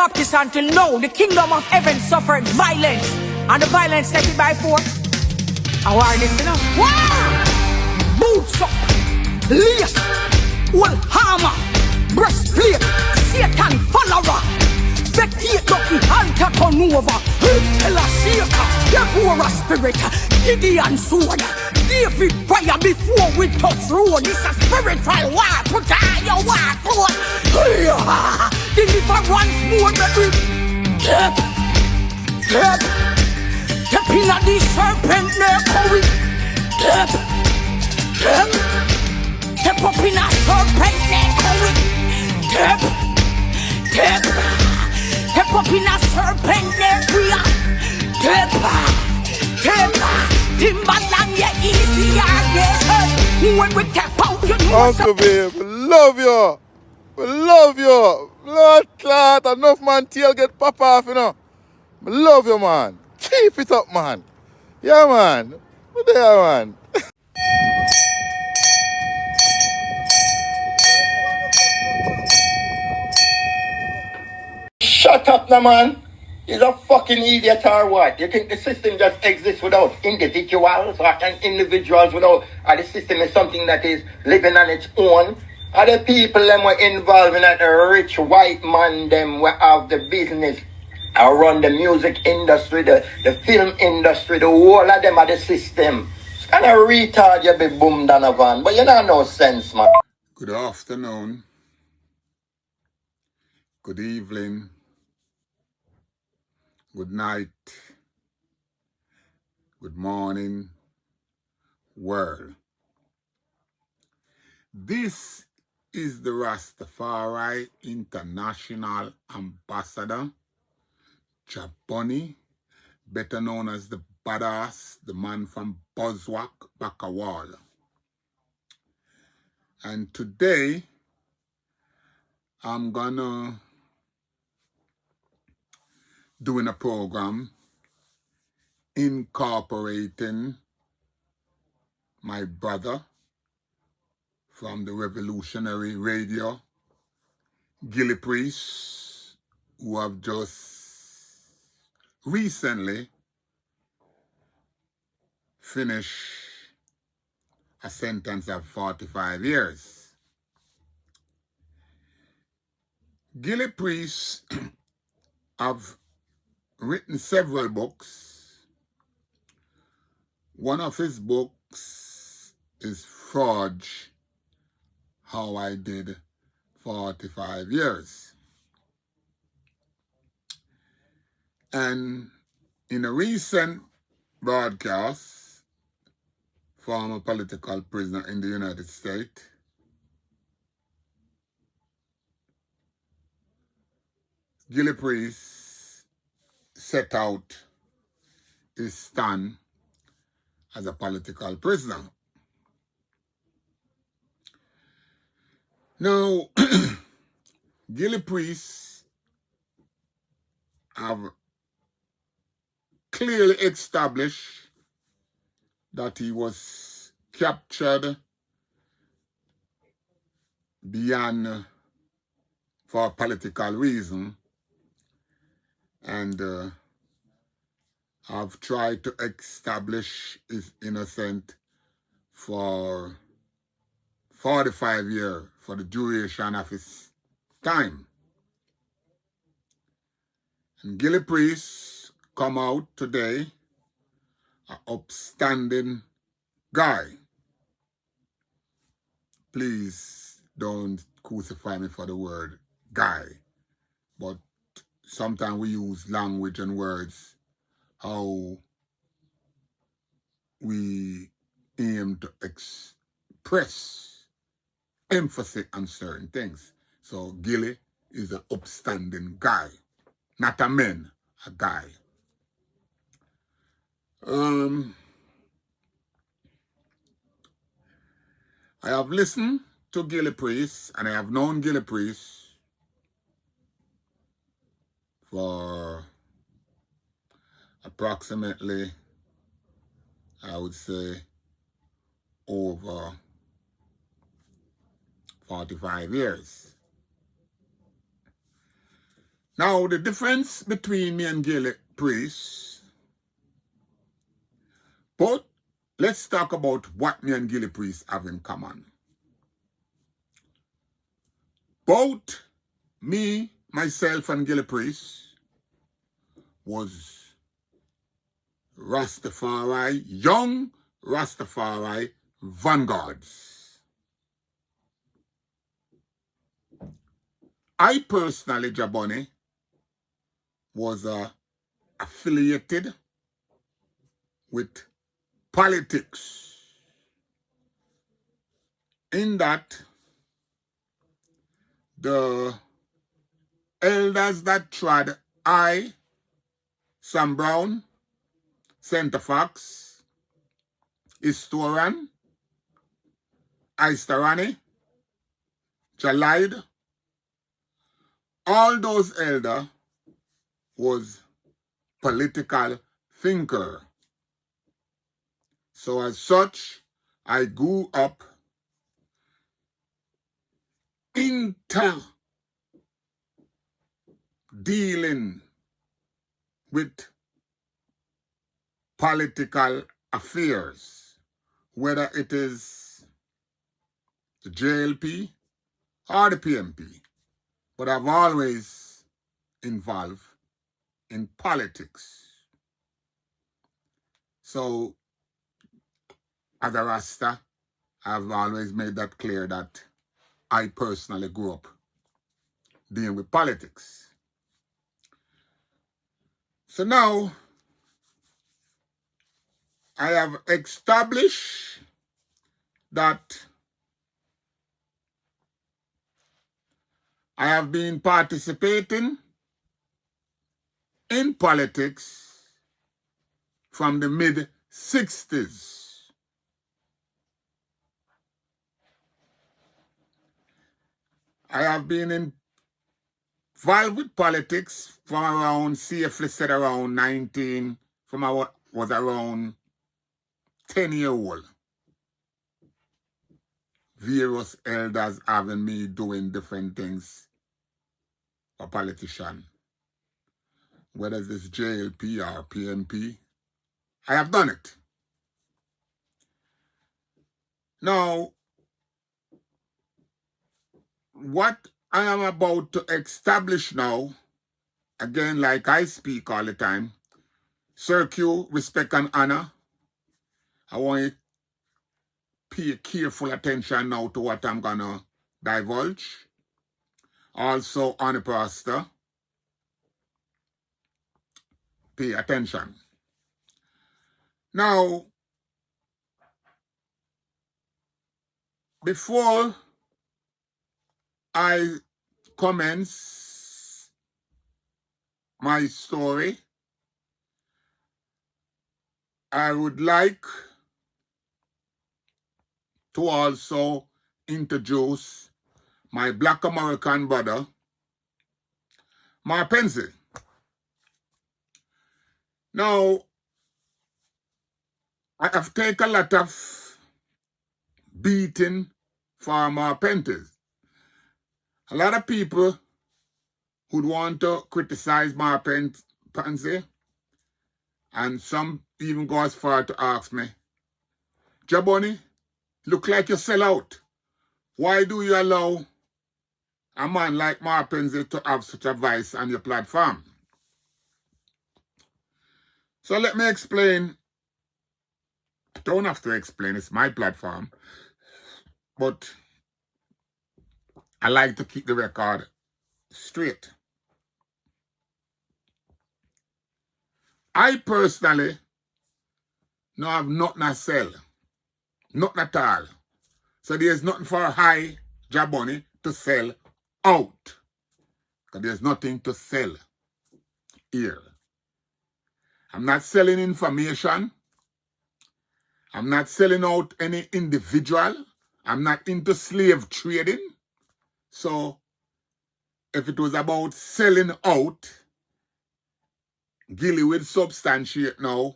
Baptist until now, the kingdom of heaven suffered violence, and the violence taken by force. Awareness, you know. Wow! Boots up, lace, wall hammer, breastplate, Satan follower, vacate ducky, altar turn over, hell a shaker, Deborah spirit, Gideon sword, David fire before we touch road. This a spiritual war, put on your war code. Deliverance more, baby. Step in a the serpent neck, hurry. Step up in a serpent neck, hurry. Step up in a serpent neck, we are. Timberland, yeah, easy, yeah. When we tap out, you know. Uncle babe, we love you. We love you. Blood clot, enough man tail get pop off, you know. We love you, man. Keep it up, man. Yeah, man. What there, man? Shut up, now, man. He's a fucking idiot or what? You think the system just exists without individuals or individuals without, or the system is something that is living on its own? Are the people them were involved in that rich white man them were have the business around the music industry, the film industry, the whole of them are the system. It's kind of retard you be boom down a van, but you don't know sense, man. Good afternoon. Good evening. Good night. Good morning, world. This is the Rastafari International Ambassador, JahBunny, better known as the Badass, the man from Buzzwalk, Bakawal. And today, I'm gonna doing a program incorporating my brother from the Revolutionary Radio, Gilly Priest, who have just recently finished a sentence of 45 years. Gilly Priest have written several books. One of his books is Forge How I Did 45 Years. And in a recent broadcast, former political prisoner in the United States, Gilly Priest set out his stand as a political prisoner. Now, Gilly Priest have clearly established that he was captured beyond for political reason, and have tried to establish his innocence for 45 years for the duration of his time. And Gilly Priest come out today, an upstanding guy. Please don't crucify me for the word guy, but sometimes we use language and words how we aim to express emphasis on certain things. So Gilly is an upstanding guy, not a man, a guy. I have listened to Gilly Priest, and I have known Gilly Priest for approximately, I would say, over 45 years. Now, the difference between me and Gilly Priest, but let's talk about what me and Gilly Priest have in common. Both me, myself, and Gilly Priest was Rastafari, young Rastafari vanguards. I personally, JahBunny, was affiliated with politics. In that, the elders that trod Sam Brown, Centre Fox, Historian, Isterani, Jalide, all those elders was political thinker. So as such, I grew up into dealing with political affairs, whether it is the JLP or the PMP. But I've always involved in politics. So, as a Rasta, I've always made that clear that I personally grew up dealing with politics. So now, I have established that I have been participating in politics from the mid-60s. I have been involved with politics from around, safely said, around 19, from I was around 10-year-old. Various elders having me doing different things for politician. Whether it's JLP or PMP, I have done it. Now, what I am about to establish now, again, like I speak all the time, circle, respect, and honor. I want you to pay careful attention now to what I'm going to divulge. Also, on the pastor, pay attention. Now, before I commence my story, I would like to also introduce my Black American brother, Marpenze. Now, I have taken a lot of beating for Marpenze. A lot of people would want to criticize Marpenze, and some even go as far to ask me, JahBunny, look like you sell out. Why do you allow a man like Marpenze to have such a voice on your platform? So let me explain. I don't have to explain, it's my platform. But I like to keep the record straight. I personally no have nothing to sell. Nothing at all. So there's nothing for JahBunny to sell out. Because there's nothing to sell here. I'm not selling information. I'm not selling out any individual. I'm not into slave trading. So if it was about selling out, Gilly will substantiate now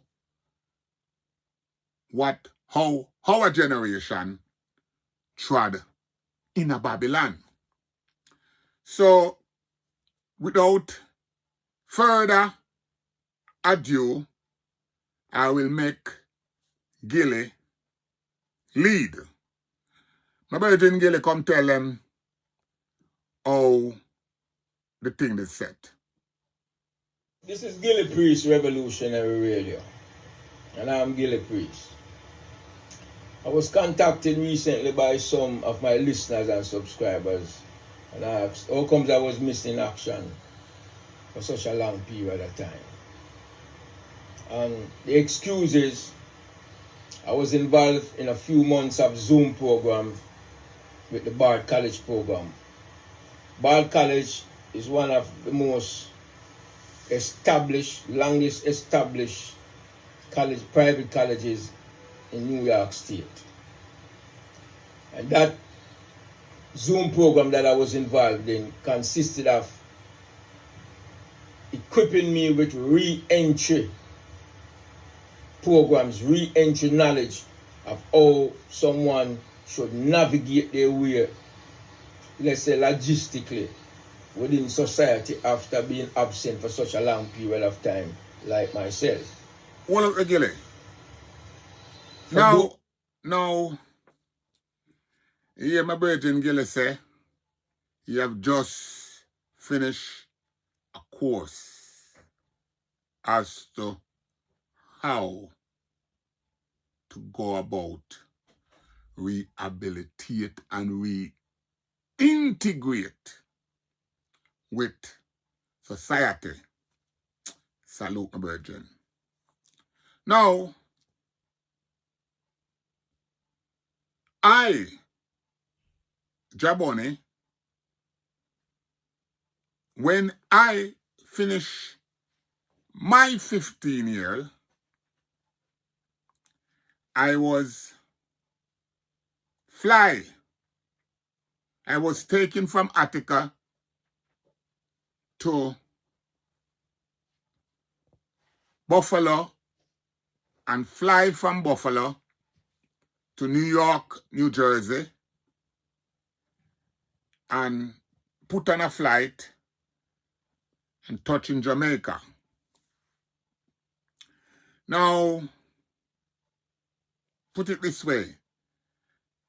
how our generation trod in a Babylon. So without further ado, I will make Gilly lead. My brother Gilly come tell them how the thing is set. This is Gilly Priest Revolutionary Radio, and I'm Gilly Priest. I was contacted recently by some of my listeners and subscribers and asked how comes I was missing action for such a long period of time. And the excuse is I was involved in a few months of Zoom program with the Bard College program. Bard College is one of the most longest established private colleges in New York State. And that Zoom program that I was involved in consisted of equipping me with re-entry programs, re-entry knowledge of how someone should navigate their way, let's say logistically, within society after being absent for such a long period of time, like myself. Well, Gilly. Now, yeah, my brother Gilly say, you have just finished a course as to how to go about rehabilitate and reintegrate with society. Salute, my brethren. Now, I, JahBunny, when I finish my 15 years, I was fly. I was taken from Attica to Buffalo and fly from Buffalo to New York, New Jersey, and put on a flight and touch in Jamaica. Now, put it this way.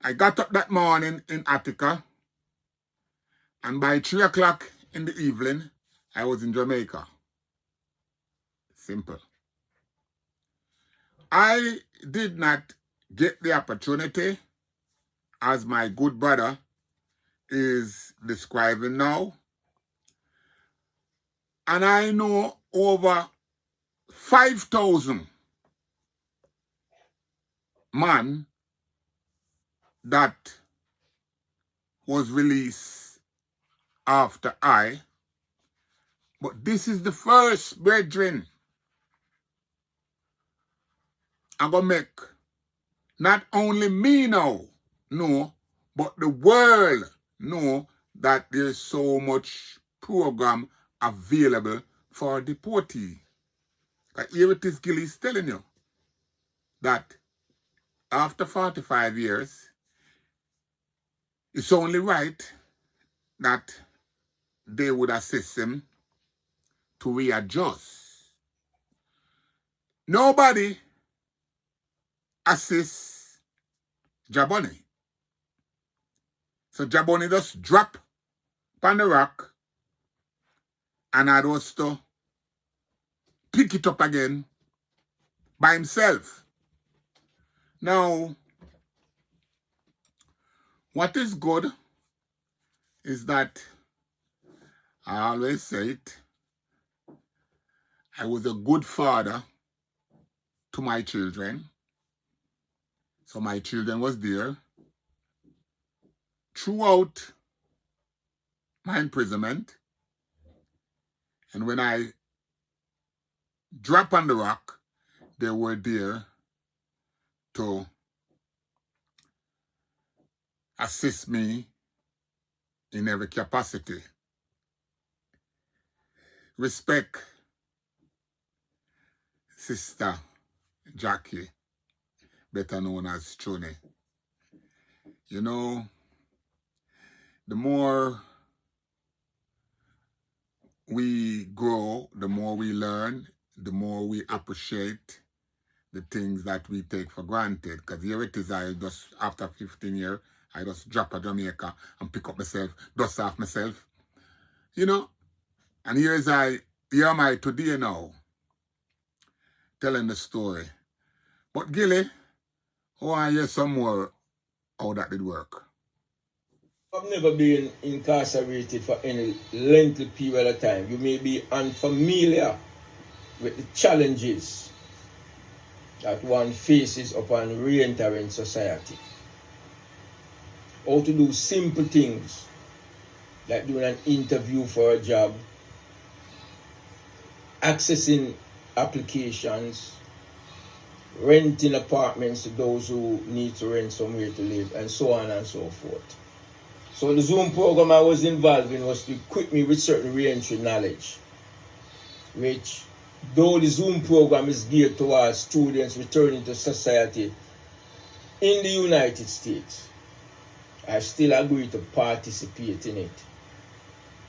I got up that morning in Attica, and by 3 o'clock in the evening, I was in Jamaica. Simple. I did not get the opportunity, as my good brother is describing now. And I know over 5,000 man that was released after I. But this is the first, brethren, I'm going to make not only me know, but the world know that there's so much program available for deportee. Here it is, Gilly is telling you that after 45 years, it's only right that they would assist him to readjust. Nobody assists JahBunny. So JahBunny just drop on the rock and I was to pick it up again by himself. Now, what is good is that I always say it, I was a good father to my children. So my children was there throughout my imprisonment. And when I dropped on the rock, they were there to assist me in every capacity. Respect Sister Jackie, better known as Chuni. You know, the more we grow, the more more we learn, the more we appreciate the things that we take for granted. Because here it is, I just, after 15 years, I just drop a Jamaica and pick up myself, dust off myself. You know? And here am I today now, telling the story. But Gilly, oh, I hear some more how that did work. I've never been incarcerated for any lengthy period of time. You may be unfamiliar with the challenges that one faces upon re-entering society. How to do simple things like doing an interview for a job, accessing applications, renting apartments to those who need to rent somewhere to live, and so on and so forth. So the Zoom program I was involved in was to equip me with certain re-entry knowledge, which, though the Zoom program is geared towards students returning to society in the United States, I still agree to participate in it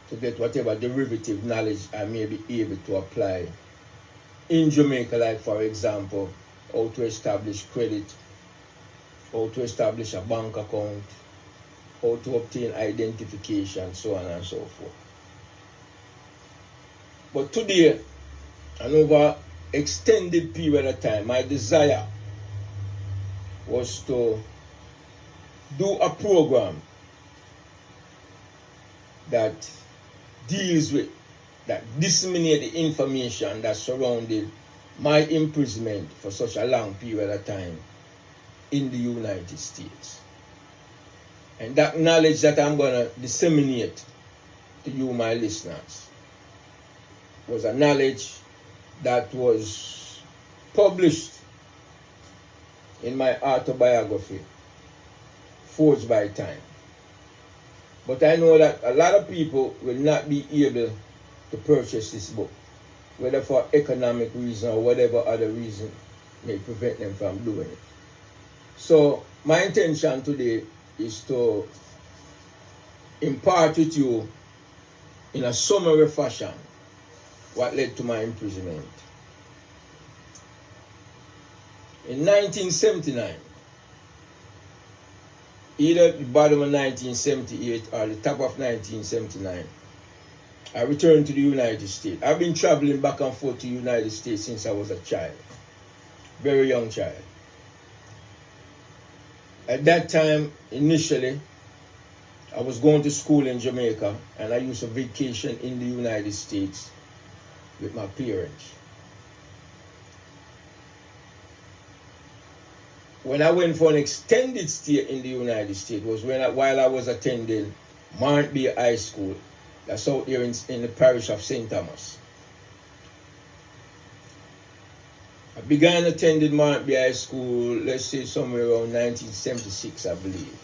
to get whatever derivative knowledge I may be able to apply in Jamaica, like for example, how to establish credit, how to establish a bank account, how to obtain identification, so on and so forth. But today, and over extended period of time, my desire was to do a program that deals with, that disseminate the information that surrounded my imprisonment for such a long period of time in the United States. And that knowledge that I'm going to disseminate to you, my listeners, was a knowledge that was published in my autobiography, Forged by Time. But I know that a lot of people will not be able to purchase this book, whether for economic reason or whatever other reason may prevent them from doing it. So my intention today is to impart with you in a summary fashion what led to my imprisonment. In 1979, either at the bottom of 1978 or the top of 1979, I returned to the United States. I've been traveling back and forth to the United States since I was a child, very young child. At that time, initially, I was going to school in Jamaica, and I used to vacation in the United States with my parents. When I went for an extended stay in the United States was while I was attending Marpenze High School, that's out here in the parish of St. Thomas. I began attending Marpenze High School, let's say somewhere around 1976, I believe.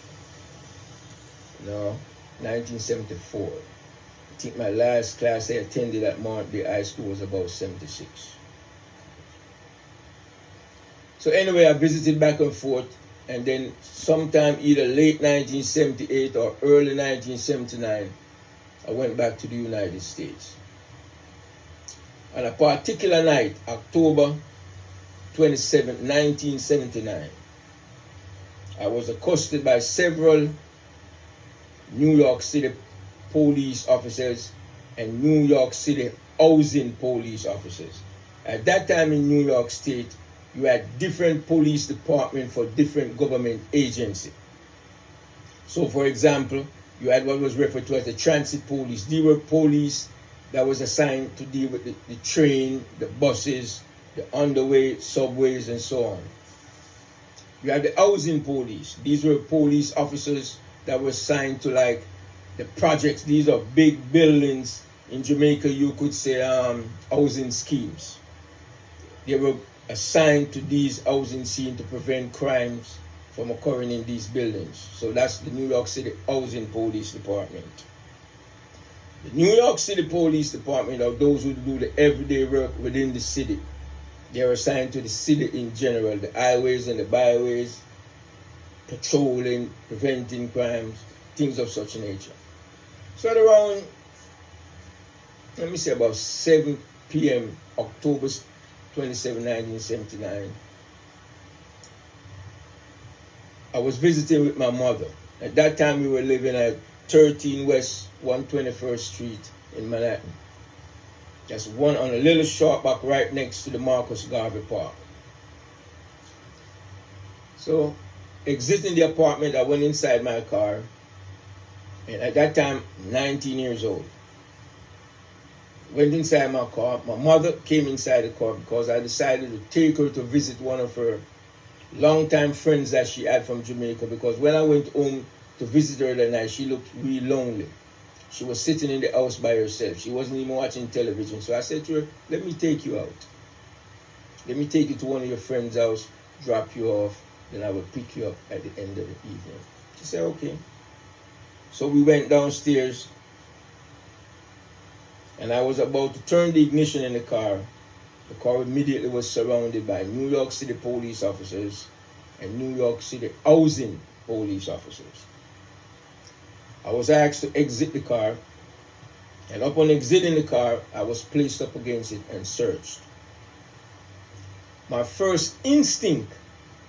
No, 1974. I think my last class I attended at Marpenze High School was about 76. So anyway, I visited back and forth, and then sometime either late 1978 or early 1979, I went back to the United States. On a particular night, October 27, 1979, I was accosted by several New York City police officers and New York City housing police officers. At that time in New York State, you had different police departments for different government agencies. So for example, you had what was referred to as the transit police. These were police that was assigned to deal with the train, the buses, the underway, subways, and so on. You had the housing police. These were police officers that were assigned to like the projects. These are big buildings. In Jamaica, you could say housing schemes. They were assigned to these housing schemes to prevent crimes from occurring in these buildings. So that's the New York City Housing Police Department. The New York City Police Department are those who do the everyday work within the city. They are assigned to the city in general, the highways and the byways, patrolling, preventing crimes, things of such nature. So at around, let me say about 7 p.m. October 27, 1979. I was visiting with my mother. At that time, we were living at 13 West 121st Street in Manhattan. Just one on a little short back right next to the Marcus Garvey Park. So, exiting the apartment, I went inside my car. And at that time, 19 years old. Went inside my car. My mother came inside the car because I decided to take her to visit one of her longtime friends that she had from Jamaica, because when I went home to visit her that night, she looked really lonely. She was sitting in the house by herself. She wasn't even watching television. So I said to her, let me take you out. Let me take you to one of your friends' house, drop you off, then I will pick you up at the end of the evening. She said, okay. So we went downstairs, and I was about to turn the ignition in the car. The car immediately was surrounded by New York City police officers and New York City housing police officers. I was asked to exit the car, and upon exiting the car, I was placed up against it and searched. My first instinct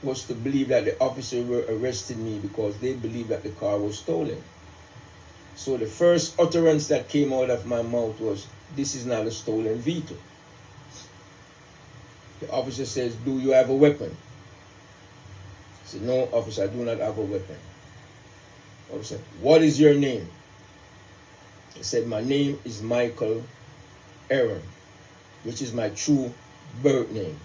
was to believe that the officers were arresting me because they believed that the car was stolen. So the first utterance that came out of my mouth was, this is not a stolen vehicle. The officer says, do you have a weapon? I said, no, officer, I do not have a weapon. Officer, what is your name? I said, my name is Michael Aaron, which is my true birth name.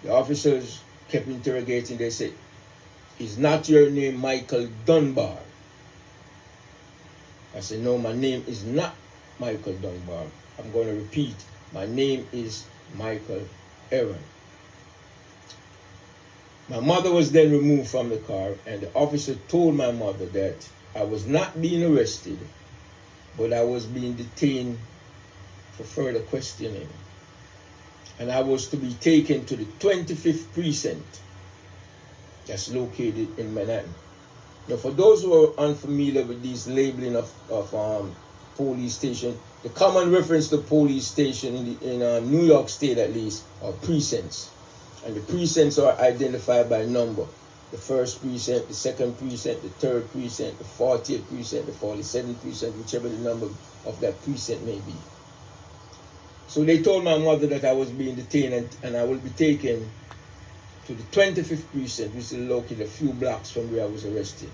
The officers kept interrogating. They said, is not your name Michael Dunbar? I said, no, my name is not Michael Dunbar. I'm going to repeat. My name is Michael Aaron. My mother was then removed from the car, and the officer told my mother that I was not being arrested, but I was being detained for further questioning. And I was to be taken to the 25th precinct that's located in Manhattan. Now, for those who are unfamiliar with these labeling of police station, the common reference to police station in New York State, at least, are precincts. And the precincts are identified by number. The first precinct, the second precinct, the third precinct, the 40th precinct, the 47th precinct, whichever the number of that precinct may be. So they told my mother that I was being detained and I will be taken to the 25th precinct, which is located a few blocks from where I was arrested.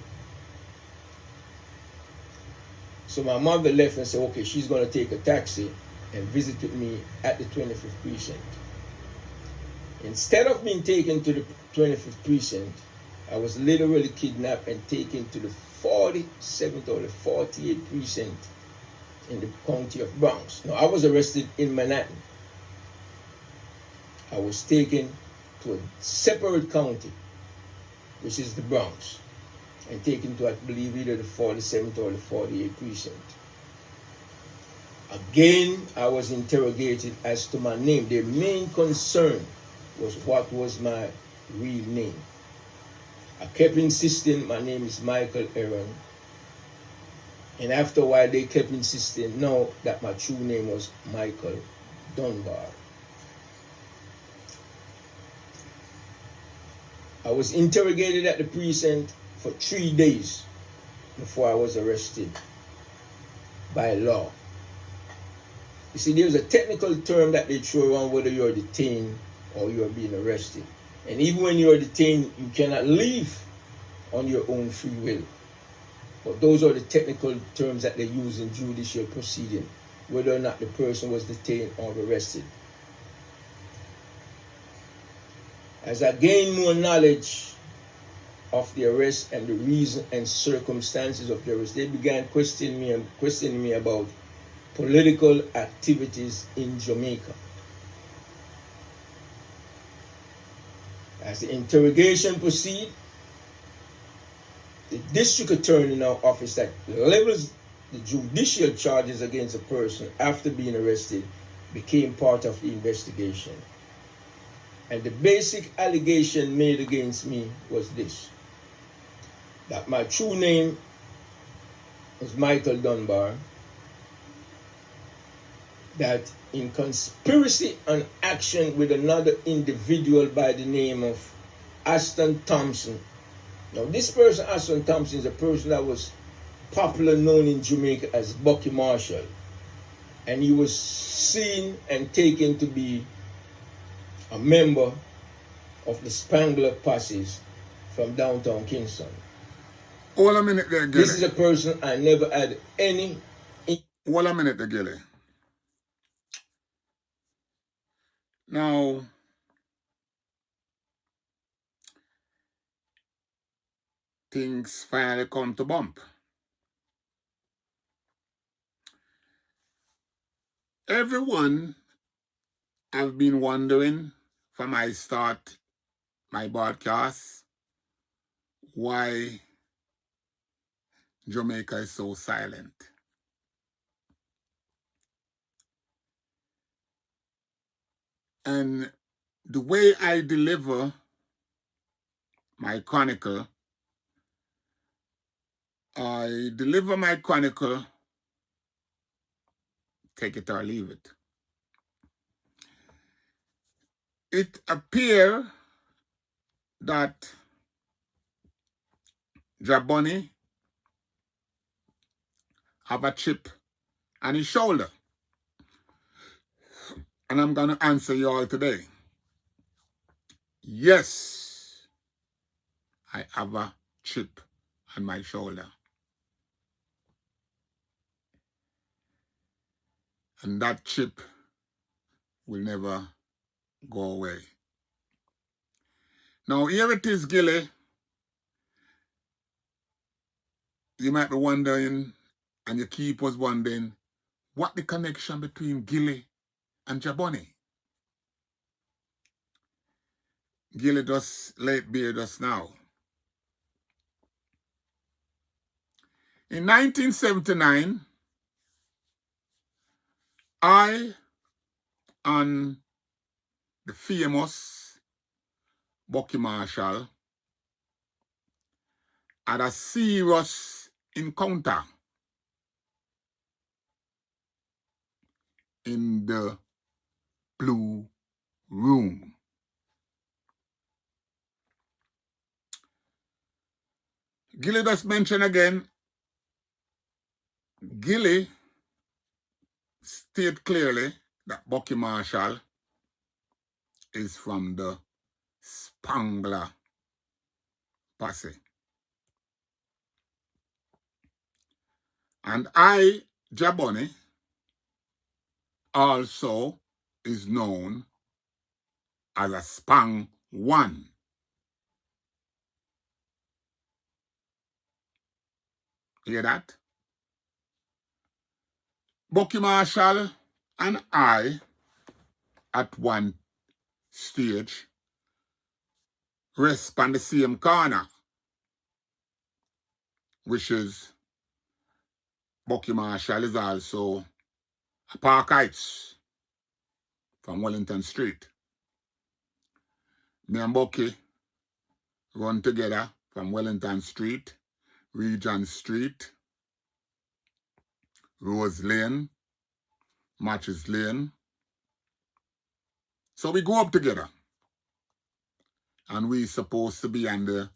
So my mother left and said, okay, she's going to take a taxi and visit with me at the 25th precinct. Instead of being taken to the 25th precinct, I was literally kidnapped and taken to the 47th or the 48th precinct in the county of Bronx. Now, I was arrested in Manhattan. I was taken to a separate county, which is the Bronx, and taken to, I believe, either the 47th or the 48th precinct. Again, I was interrogated as to my name. Their main concern was what was my real name. I kept insisting my name is Michael Aaron. And after a while, they kept insisting, no, that my true name was Michael Dunbar. I was interrogated at the precinct for 3 days before I was arrested by law. You see, there's a technical term that they throw around whether you're detained or you're being arrested. And even when you're detained, you cannot leave on your own free will. But those are the technical terms that they use in judicial proceeding, whether or not the person was detained or arrested. As I gained more knowledge of the arrest and the reason and circumstances of the arrest, they began questioning me about political activities in Jamaica. As the interrogation proceeded, the district attorney in our office that levels the judicial charges against a person after being arrested became part of the investigation. And the basic allegation made against me was this: that my true name was Michael Dunbar, that in conspiracy and action with another individual by the name of Aston Thompson. Now, this person, Aston Thompson, is a person that was popular known in Jamaica as Bucky Marshall. And he was seen and taken to be a member of the Spangler posses from downtown Kingston. Hold a minute there, Gilly. This is a person I never had any... Hold a minute there, Gilly. Now, things finally come to bump. Everyone have been wondering from I start my broadcast why Jamaica is so silent. And the way I deliver my chronicle, take it or leave it. It appears that JahBunny have a chip on his shoulder. And I'm going to answer you all today. Yes, I have a chip on my shoulder. And that chip will never go away. Now, here it is, Gilly. You might be wondering, and you keep us wondering, what the connection between Gilly and JahBunny? Gilly just late beard us now. In 1979, I and the famous Bucky Marshall had a serious encounter in the Blue Room. Gilly just mentioned again, Gilly stated clearly that Bucky Marshall is from the Spangler posse. And I, JahBunny, also is known as a Spang 1. Hear that? Bucky Marshall and I, at one stage, rest on the same corner, which is Bucky Marshall is also a Park Heights from Wellington Street. Me and Bucky run together from Wellington Street, Regent Street, Rose Lane, Matches Lane. So we go up together. And we supposed to be on the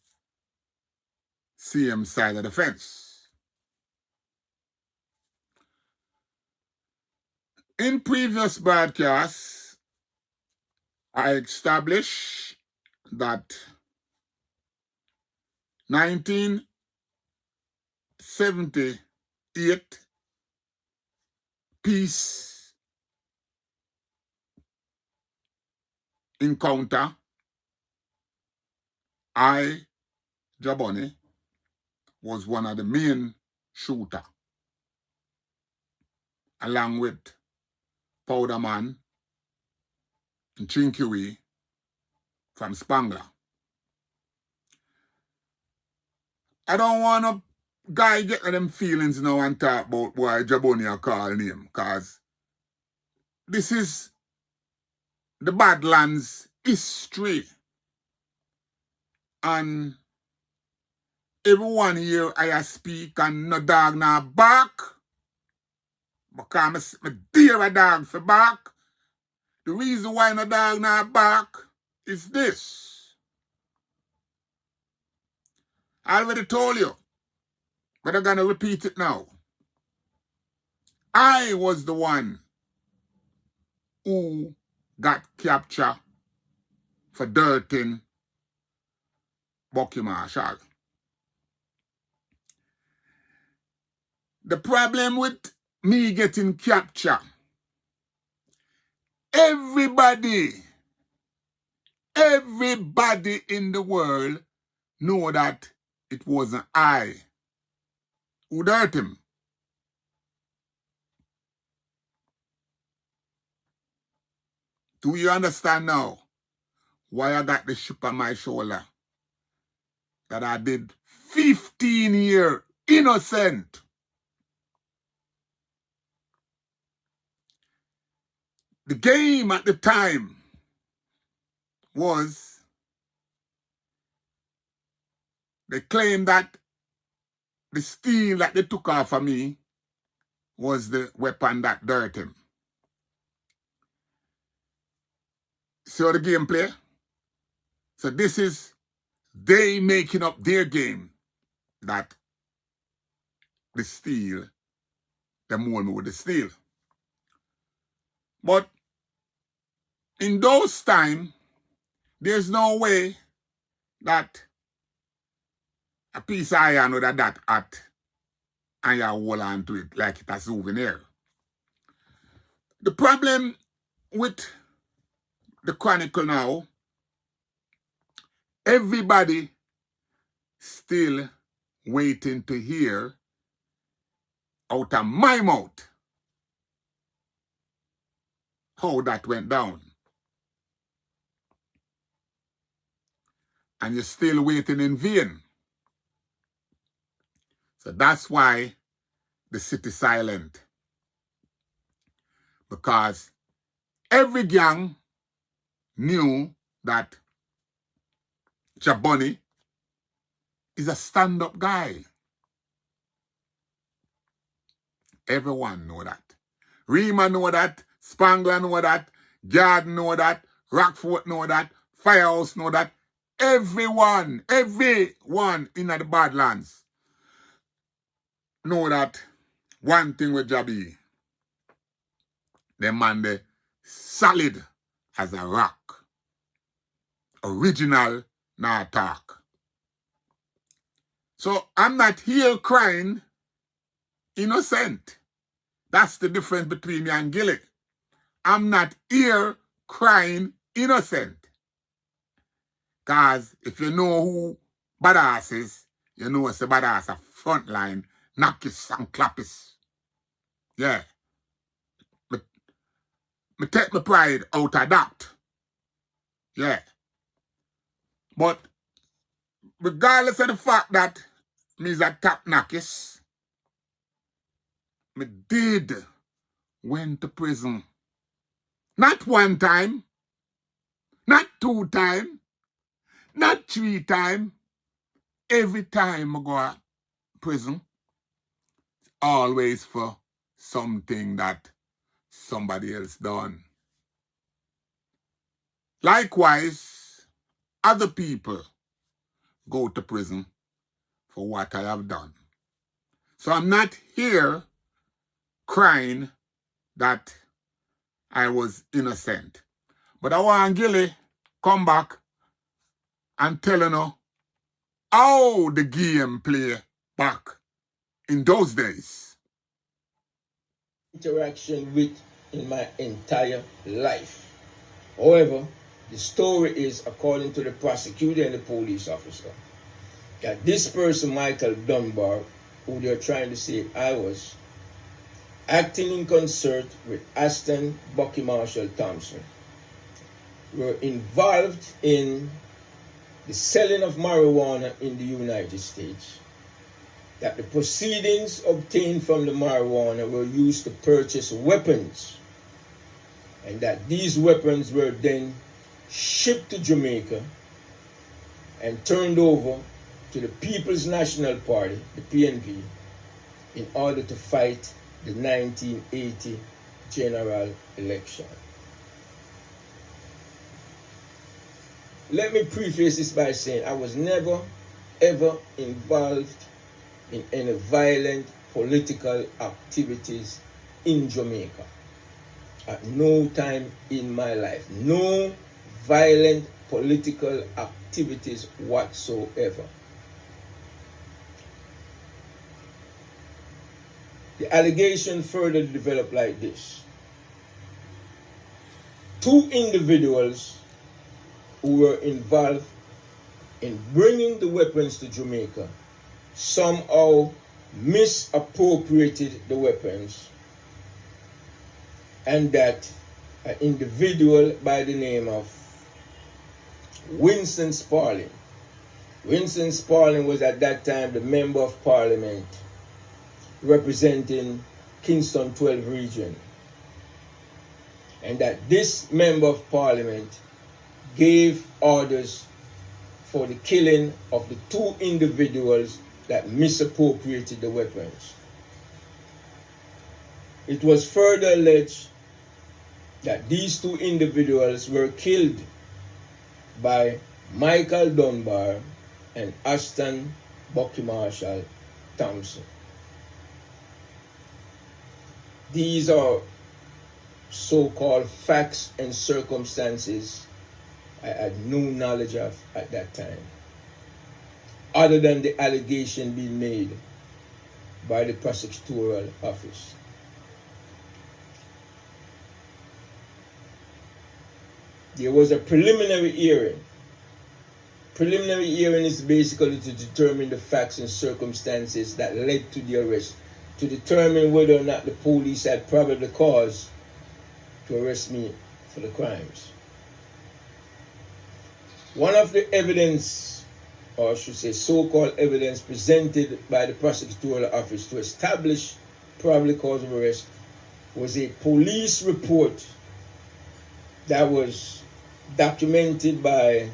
same side of the fence. In previous broadcasts, I established that 1978 peace encounter, I, JahBunny, was one of the main shooter, along with Powder Man and Chinkiwi from Spangler. I don't want a guy get them feelings now and talk about why JahBunny a call name, because this is the Badlands history. And everyone here I speak and no dog no bark. Because I dare a dog for bark. The reason why no dog not bark is this. I already told you, but I'm going to repeat it now. I was the one who got captured for dirting Bucky Marshall. The problem with me getting captured, everybody in the world know that it wasn't I who dirt him. Do you understand now why I got the chip on my shoulder? That I did 15 years innocent. The game at the time was they claimed that the steel that they took off of me was the weapon that dirt him. See how the game play? So this is they making up their game that the steel, they mold me with the steel. But in those times, there's no way that a piece of iron with that hot and you hold on to it like it's a souvenir. The problem with the Chronicle now, everybody still waiting to hear out of my mouth how that went down. And you're still waiting in vain. So that's why the city silent. Because every gang knew that JahBunny is a stand-up guy. Everyone know that. Rima know that. Spangler know that. Garden know that. Rockfort know that. Firehouse know that. Everyone in the Badlands know that one thing with JahBunny. The man they solid as a rock. Original, not talk. So I'm not here crying innocent. That's the difference between me and Gilly. I'm not here crying innocent. Because if you know who badass is, you know it's a badass a frontline, knockis and clappis. Yeah. Me take my pride out of that. Yeah. But regardless of the fact that me's a top knockis, me did went to prison. Not one time, not two times, not three times. Every time I go to prison, always for something that somebody else done. Likewise, other people go to prison for what I have done. So I'm not here crying that I was innocent. But I want Gilly come back and tell you how the game play back in those days. Interaction with in my entire life. However, the story is, according to the prosecutor and the police officer, that this person, Michael Dunbar, who they're trying to say I was, acting in concert with Aston Bucky Marshall Thompson, were involved in the selling of marijuana in the United States, that the proceedings obtained from the marijuana were used to purchase weapons, and that these weapons were then shipped to Jamaica and turned over to the People's National Party, the PNP, in order to fight the 1980 general election. Let me preface this by saying I was never ever involved in any violent political activities in Jamaica. At no time in my life. No violent political activities whatsoever. The allegation further developed like this. 2 individuals who were involved in bringing the weapons to Jamaica somehow misappropriated the weapons, and that an individual by the name of Winston Sparling. Winston Sparling was at that time the Member of Parliament representing Kingston 12 region, and that this Member of Parliament gave orders for the killing of the 2 individuals that misappropriated the weapons. It was further alleged that these 2 individuals were killed by Michael Dunbar and Ashton Bucky Marshall Thompson. These are so-called facts and circumstances I had no knowledge of at that time, other than the allegation being made by the prosecutorial office. There was a preliminary hearing. Preliminary hearing is basically to determine the facts and circumstances that led to the arrest, to determine whether or not the police had probable cause to arrest me for the crimes. One of the evidence, or I should say so-called evidence, presented by the prosecutorial office to establish probable cause of arrest was a police report that was documented by,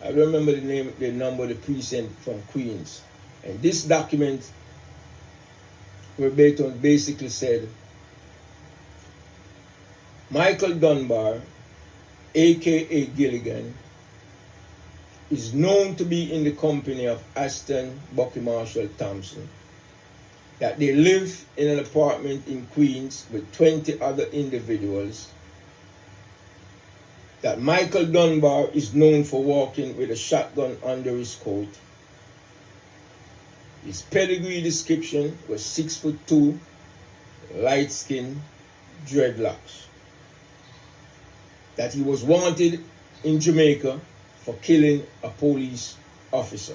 I don't remember the number of the precinct from Queens. And this document verbatim basically said, Michael Dunbar, aka Gilligan, is known to be in the company of Ashton Bucky Marshall Thompson, that they live in an apartment in Queens with 20 other individuals, that Michael Dunbar is known for walking with a shotgun under his coat. His pedigree description was 6'2", light skin, dreadlocks. That he was wanted in Jamaica for killing a police officer.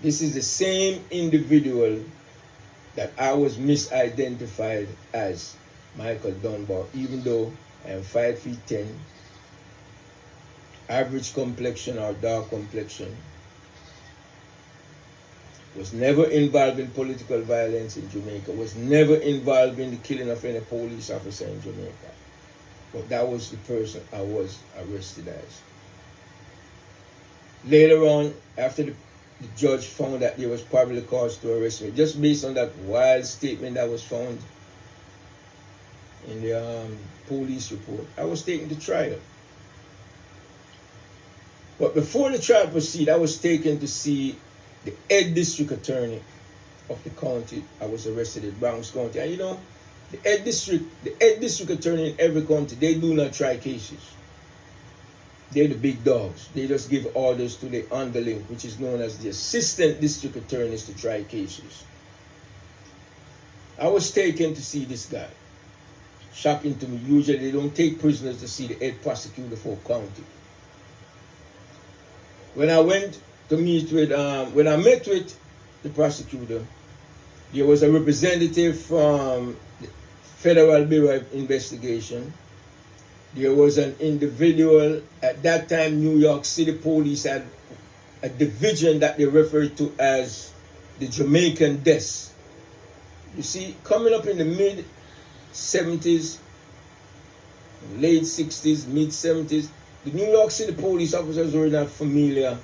This is the same individual that I was misidentified as Michael Dunbar, even though I am 5 feet 10, average complexion or dark complexion, was never involved in political violence in Jamaica, was never involved in the killing of any police officer in Jamaica. But that was the person I was arrested as. Later on, after the judge found that there was probable cause to arrest me, just based on that wild statement that was found in the police report, I was taken to trial. But before the trial proceeded, I was taken to see the head district attorney of the county. I was arrested in Bronx County. And you know, the head district attorney in every county, they do not try cases. They're the big dogs. They just give orders to the underling, which is known as the assistant district attorneys, to try cases. I was taken to see this guy. Shocking to me. Usually they don't take prisoners to see the head prosecutor for a county. When I went to meet with, when I met with the prosecutor, there was a representative from the Federal Bureau of Investigation. There was an individual, at that time New York City Police had a division that they referred to as the Jamaican desk. You see, coming up in the mid-70s, late 60s, mid-70s, the New York City police officers were not familiar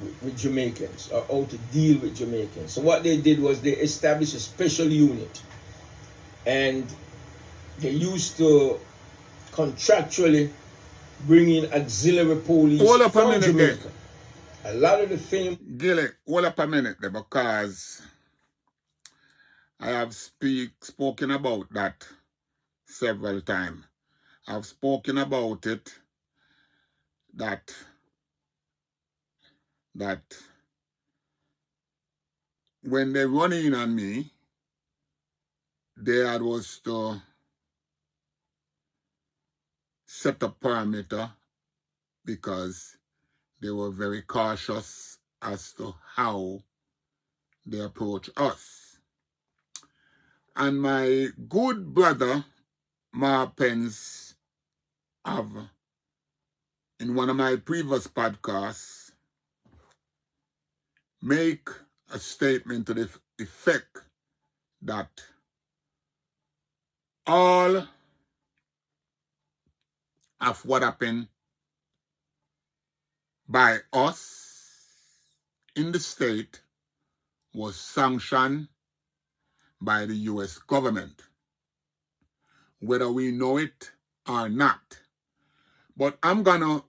with Jamaicans, or how to deal with Jamaicans. So what they did was they established a special unit, and they used to contractually bring in auxiliary police Hold up a from minute Jamaica. A lot of the fame. Gilly, hold up a minute there, because I have spoken about that several times. I've spoken about it that when they run in on me, they had was to set a parameter because they were very cautious as to how they approach us. And my good brother, Marpenze, have, in one of my previous podcasts, make a statement to the effect that all of what happened by us in the state was sanctioned by the U.S. government, whether we know it or not. But I'm gonna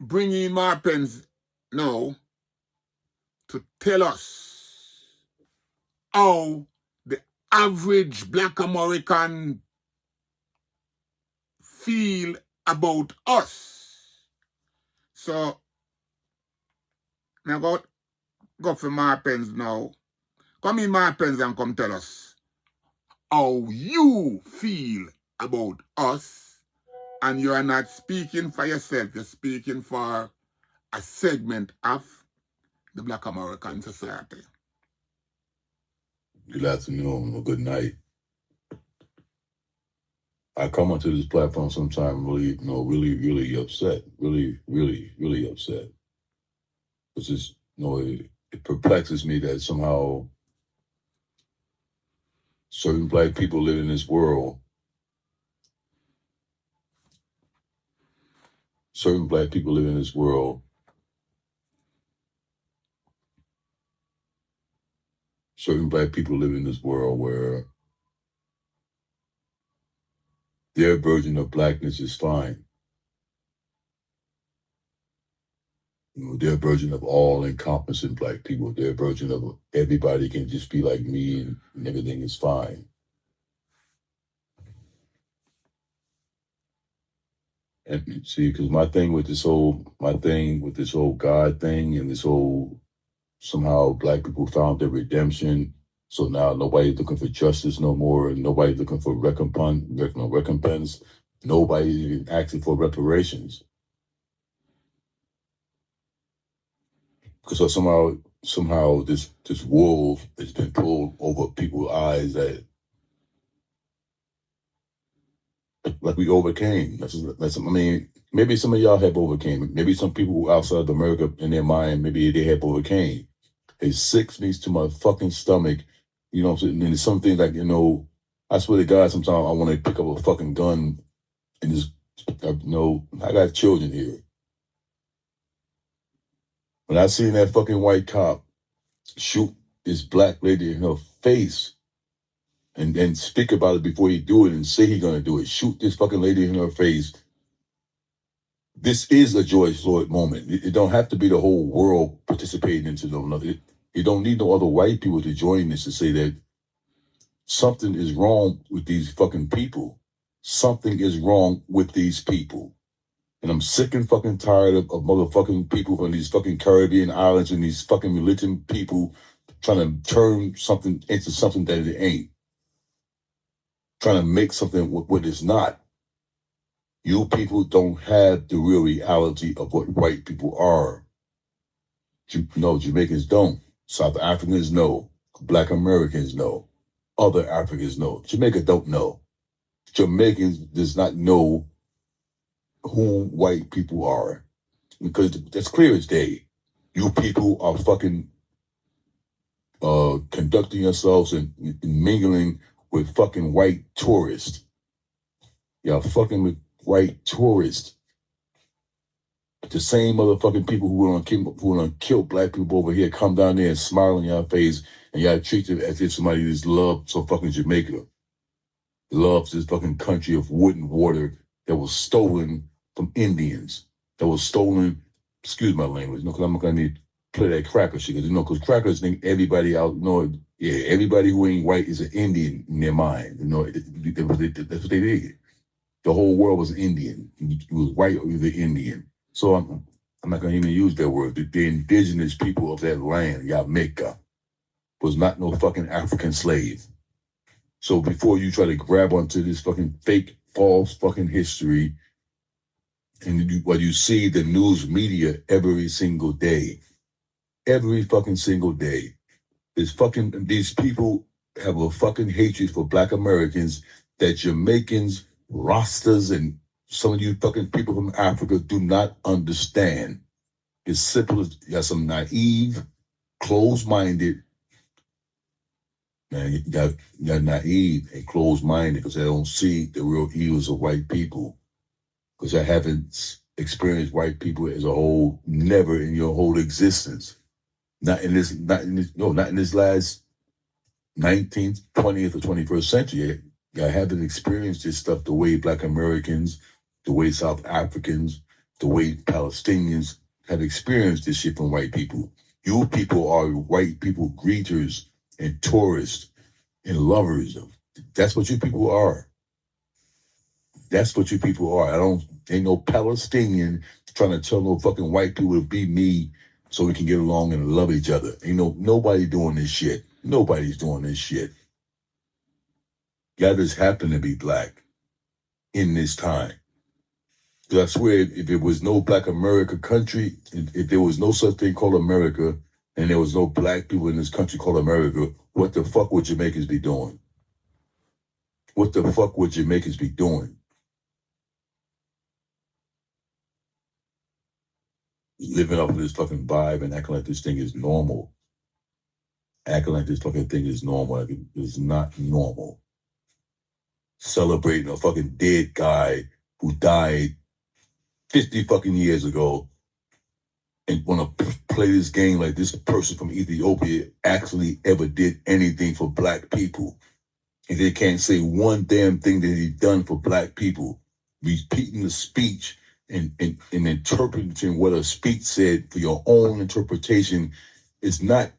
bring in Marpenze now to tell us how the average Black American feel about us. So now go for Marpenze now. Come in, Marpenze, and come tell us how you feel about us. And you are not speaking for yourself, you're speaking for a segment of the Black American society. Good afternoon or good night. I come onto this platform sometime really upset, really upset. Because it's, it perplexes me that somehow certain Black people live in this world. Certain Black people live in this world. Certain Black people live in this world where their version of Blackness is fine. Their version of all-encompassing Black people, their version of everybody can just be like me and everything is fine. And see, because my thing with this whole God thing and this whole somehow Black people found their redemption. So now nobody's looking for justice no more, and nobody's looking for recompense. Nobody's even asking for reparations. Because somehow this wool has been pulled over people's eyes that like we overcame. I mean, maybe some of y'all have overcame. Maybe some people outside of America in their mind, maybe they have overcame. It sicks me to my fucking stomach. You know what I'm saying? And there's some things like, I swear to God, sometimes I want to pick up a fucking gun and just, I got children here. When I seen that fucking white cop shoot this Black lady in her face and then speak about it before he do it and say he gonna do it, shoot this fucking lady in her face. This is a George Floyd moment. It don't have to be the whole world participating into it. You don't need no other white people to join this to say that something is wrong with these fucking people. Something is wrong with these people. And I'm sick and fucking tired of motherfucking people from these fucking Caribbean islands and these fucking religion people trying to turn something into something that it ain't. Trying to make something what it's not. You people don't have the real reality of what white people are. No, Jamaicans don't. South Africans know. Black Americans know. Other Africans know. Jamaica don't know. Jamaicans does not know who white people are. Because that's clear as day. You people are fucking conducting yourselves and mingling with fucking white tourists. Y'all fucking with white tourists. The same motherfucking people who wanna kill black people over here come down there and smile in your face, and y'all treat them as if somebody just loves some fucking Jamaica, loves this fucking country of wood and water that was stolen from Indians, that was stolen. Excuse my language, because I'm not gonna need to play that cracker shit, because crackers think everybody out, everybody who ain't white is an Indian in their mind, that's what they did. The whole world was Indian. It was white or either Indian. So I'm not gonna even use that word. The indigenous people of that land, Jamaica, was not no fucking African slave. So before you try to grab onto this fucking fake, false fucking history, and what you see the news media every single day, these people have a fucking hatred for black Americans that Jamaicans, Rastas, and some of you fucking people from Africa do not understand. It's simple as you got some naive, closed-minded, man, you got naive and closed-minded because they don't see the real evils of white people. Because I haven't experienced white people as a whole, never in your whole existence. Not in this last 19th, 20th, or 21st century. I haven't experienced this stuff the way Black Americans, the way South Africans, the way Palestinians have experienced this shit from white people. You people are white people greeters and tourists and lovers. That's what you people are. That's what you people are. Ain't no Palestinian trying to tell no fucking white people to be me so we can get along and love each other. Ain't nobody doing this shit. Nobody's doing this shit. Y'all just happen to be black in this time. Because I swear, if there was no Black America country, if there was no such thing called America, and there was no black people in this country called America, what the fuck would Jamaicans be doing? What the fuck would Jamaicans be doing? Living off of this fucking vibe and acting like this thing is normal. Acting like this fucking thing is normal. Like it is not normal. Celebrating a fucking dead guy who died 50 fucking years ago and want to play this game like this person from Ethiopia actually ever did anything for black people. And they can't say one damn thing that he done for black people. Repeating the speech and interpreting what a speech said for your own interpretation is not.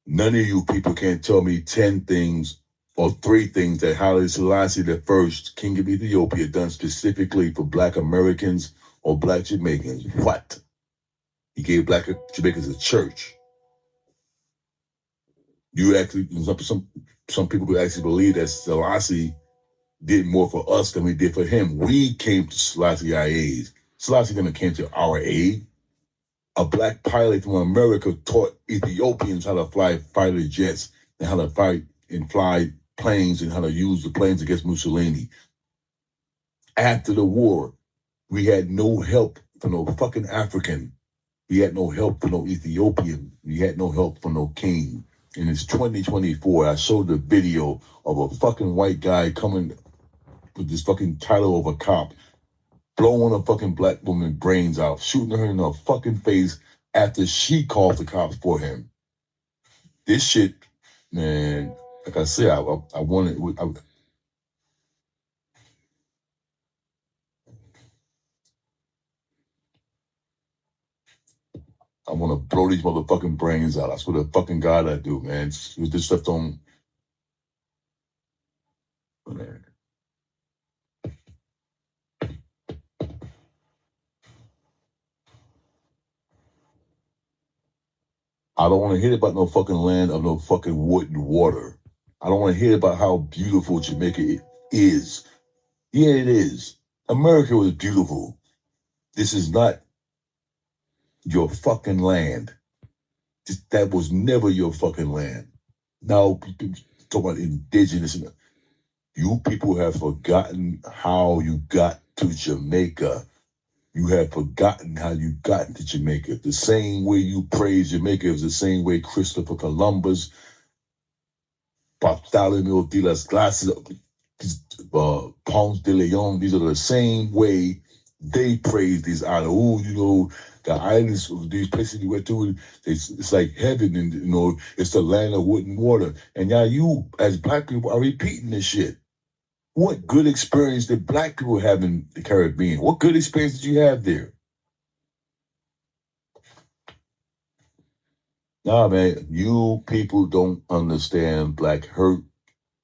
None of you people can't tell me 10 things or 3 things that Haile Selassie I, King of Ethiopia, done specifically for Black Americans or Black Jamaicans. What? He gave Black Jamaicans a church. You actually, some people could actually believe that Selassie did more for us than we did for him. We came to Selassie aid. Selassie never came to our aid. A black pilot from America taught Ethiopians how to fly fighter jets and how to fight and fly planes and how to use the planes against Mussolini. After the war, we had no help from no fucking African. We had no help from no Ethiopian. We had no help from no king. And it's 2024. I showed the video of a fucking white guy coming with this fucking title of a cop, blowing a fucking black woman's brains out, shooting her in the fucking face after she called the cops for him. This shit, man, like I said, I want to blow these motherfucking brains out. I swear to fucking God I do, man. This stuff don't. Man. I don't want to hear about no fucking land of no fucking wood and water. I don't want to hear about how beautiful Jamaica is. Yeah, it is. America was beautiful. This is not your fucking land. That was never your fucking land. Now, people talk about indigenous. You people have forgotten how you got to Jamaica. You have forgotten how you got to Jamaica. The same way you praise Jamaica is the same way Christopher Columbus, Bartholomew de las Casas, Ponce de Leon. These are the same way they praise these islands. The islands, these places you went to, it's like heaven, and it's the land of wood and water. And now you, as black people, are repeating this shit. What good experience did black people have in the Caribbean? What good experience did you have there? Nah, man, you people don't understand black hurt,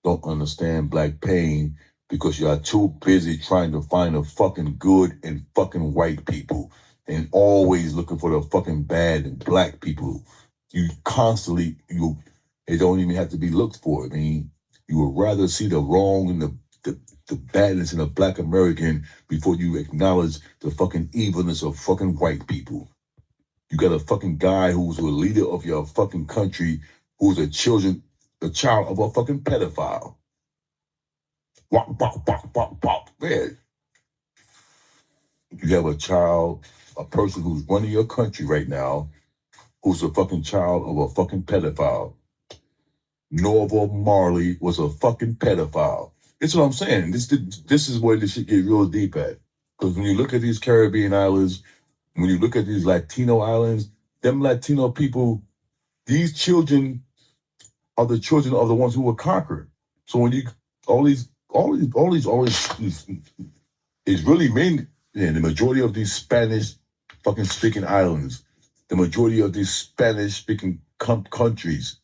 don't understand black pain, because you are too busy trying to find the fucking good in fucking white people and always looking for the fucking bad in black people. You constantly, it don't even have to be looked for. I mean, you would rather see the wrong and the badness in a black American before you acknowledge the fucking evilness of fucking white people. You got a fucking guy who's a leader of your fucking country who's a child of a fucking pedophile. Wop, wop, wop, wop, wop. Man. You have a person who's running your country right now who's a fucking child of a fucking pedophile. Norval Marley was a fucking pedophile. That's what I'm saying. This is where this shit get real deep at. Because when you look at these Caribbean islands, when you look at these Latino islands, them Latino people, these children are the children of the ones who were conquered. So when you all these is really mean. Yeah, the majority of these Spanish fucking speaking islands, the majority of these Spanish speaking countries,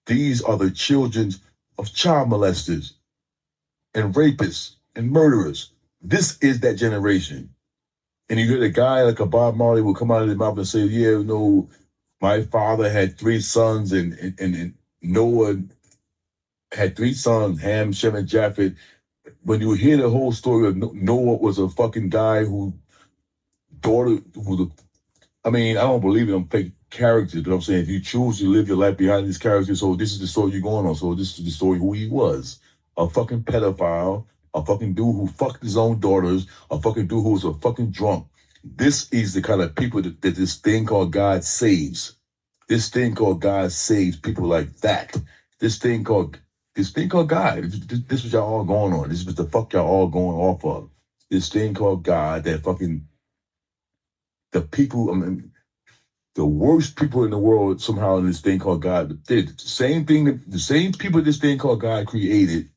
these are the children of child molesters and rapists and murderers. This is that generation. And you get a guy like a Bob Marley will come out of his mouth and say, yeah, my father had 3 sons and Noah had 3 sons, Ham, Shem, and Japheth. When you hear the whole story of Noah was a fucking guy I don't believe in them fake characters, but I'm saying if you choose to live your life behind these characters, so this is the story you're going on. So this is the story who he was. A fucking pedophile, a fucking dude who fucked his own daughters, a fucking dude who was a fucking drunk. This is the kind of people that this thing called God saves. This thing called God saves people like that. This thing called God. This is what y'all all going on. This is what the fuck y'all all going off of. This thing called God that fucking the people, the worst people in the world somehow in this thing called God did the same thing. The same people this thing called God created,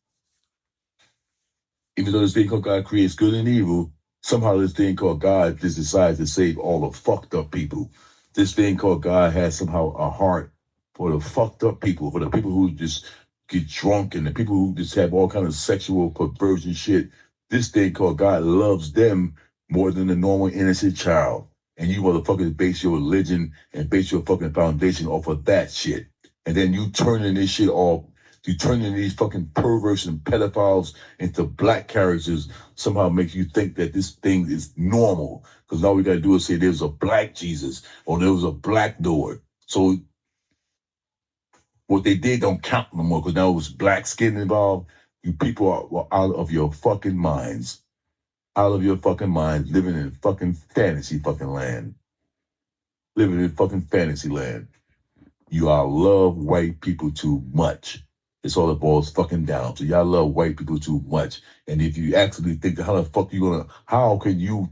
even though this thing called God creates good and evil, somehow this thing called God just decides to save all the fucked up people. This thing called God has somehow a heart for the fucked up people, for the people who just get drunk and the people who just have all kind of sexual perversion shit. This thing called God loves them more than the normal innocent child. And you motherfuckers base your religion and base your fucking foundation off of that shit. And then you turning this shit off. You turning these fucking perverts and pedophiles into black characters somehow makes you think that this thing is normal. Because all we got to do is say there's a black Jesus or there was a black Lord. So what they did don't count no more because now it was black skin involved. You people are out of your fucking minds. Out of your fucking minds, living in fucking fantasy fucking land. Living in fucking fantasy land. You all love white people too much. It's all it boils fucking down. So y'all love white people too much. And if you actually think that how can you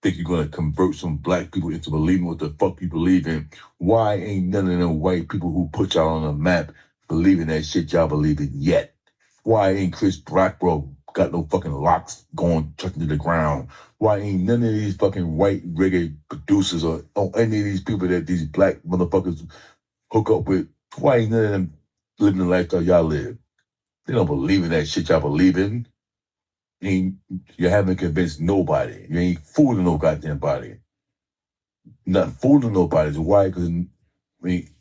think you're gonna convert some black people into believing what the fuck you believe in? Why ain't none of them white people who put y'all on the map believing that shit y'all believe in yet? Why ain't Chris Blackwell got no fucking locks going touching to the ground? Why ain't none of these fucking white reggae producers or any of these people that these black motherfuckers hook up with, why ain't none of them living the lifestyle y'all live? They don't believe in that shit y'all believe in. You haven't convinced nobody. You ain't fooling no goddamn body. Not fooling nobody. Why? Because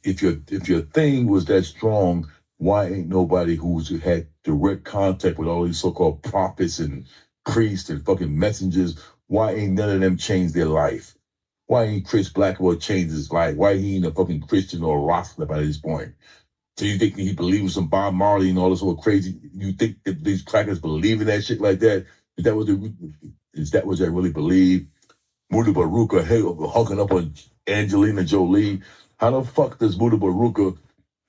if your thing was that strong, why ain't nobody who's had direct contact with all these so-called prophets and priests and fucking messengers, why ain't none of them changed their life? Why ain't Chris Blackwell changed his life? Why he ain't a fucking Christian or a Rasta by this point? So you think he believes in Bob Marley and all this sort of crazy? You think that these crackers believe in that shit like that? Is that what they really believe? Muda Baruka hooking up on Angelina Jolie. How the fuck does Muda Baruka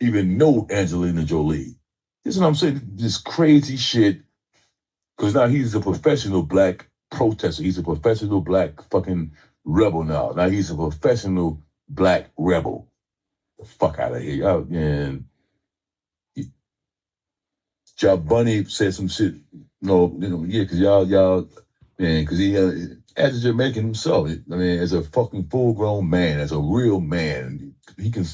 even know Angelina Jolie? This is what I'm saying. This crazy shit Because now he's a professional black protester. He's a professional black fucking rebel now. Now he's a professional black rebel. The fuck out of here. And JahBunny said some shit. Because y'all, man, because he, as a Jamaican himself, I mean, as a fucking full-grown man, as a real man, he can,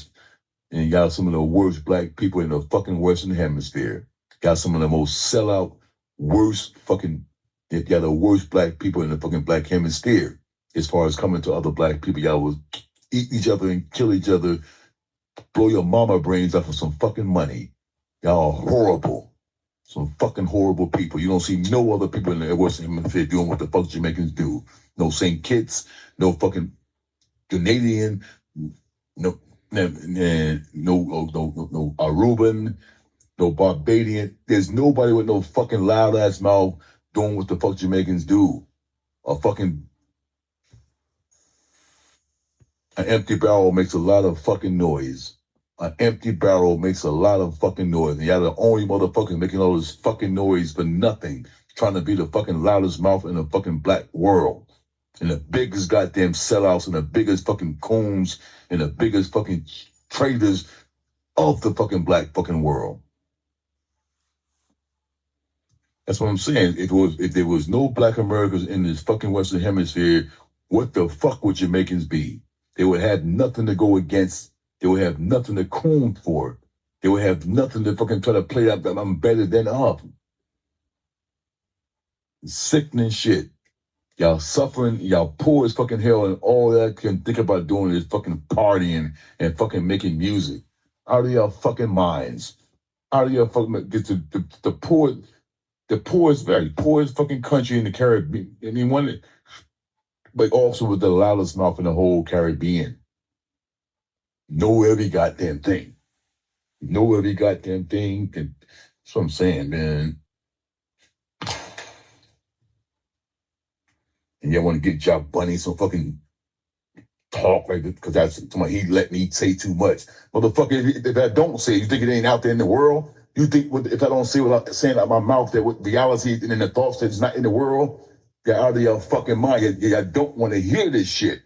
and got some of the worst black people in the fucking Western Hemisphere. Got some of the most sellout, worst fucking, got the worst black people in the fucking Black Hemisphere. As far as coming to other black people, y'all will eat each other and kill each other, blow your mama brains out for some fucking money. Y'all are horrible. Some fucking horrible people. You don't see no other people in the Western Hemisphere doing what the fuck Jamaicans do. No St. Kitts, no fucking Canadian, no Aruban, no Barbadian. There's nobody with no fucking loud ass mouth doing what the fuck Jamaicans do. An empty barrel makes a lot of fucking noise. An empty barrel makes a lot of fucking noise. And y'all the only motherfuckers making all this fucking noise for nothing. Trying to be the fucking loudest mouth in the fucking black world. And the biggest goddamn sellouts and the biggest fucking coons and the biggest fucking traitors of the fucking black fucking world. That's what I'm saying. If there was no black Americans in this fucking Western Hemisphere, what the fuck would Jamaicans be? They would have nothing to go against. They would have nothing to coon for. They would have nothing to fucking try to play up that I'm better than up. Sickening shit. Y'all suffering, y'all poor as fucking hell, and all that can think about doing is fucking partying and fucking making music. Out of your fucking minds. Out of your fucking, get the poorest, very poorest fucking country in the Caribbean. I mean, but also with the loudest mouth in the whole Caribbean. Know every goddamn thing. Know every goddamn thing. That's what I'm saying, man. And y'all want to get JahBunny some fucking talk right because that's he let me say too much. Motherfucker, if I don't say it, you think it ain't out there in the world? You think if I don't say what I'm saying out my mouth, that with reality and in the thoughts that's not in the world, you're out of your fucking mind. I don't want to hear this shit.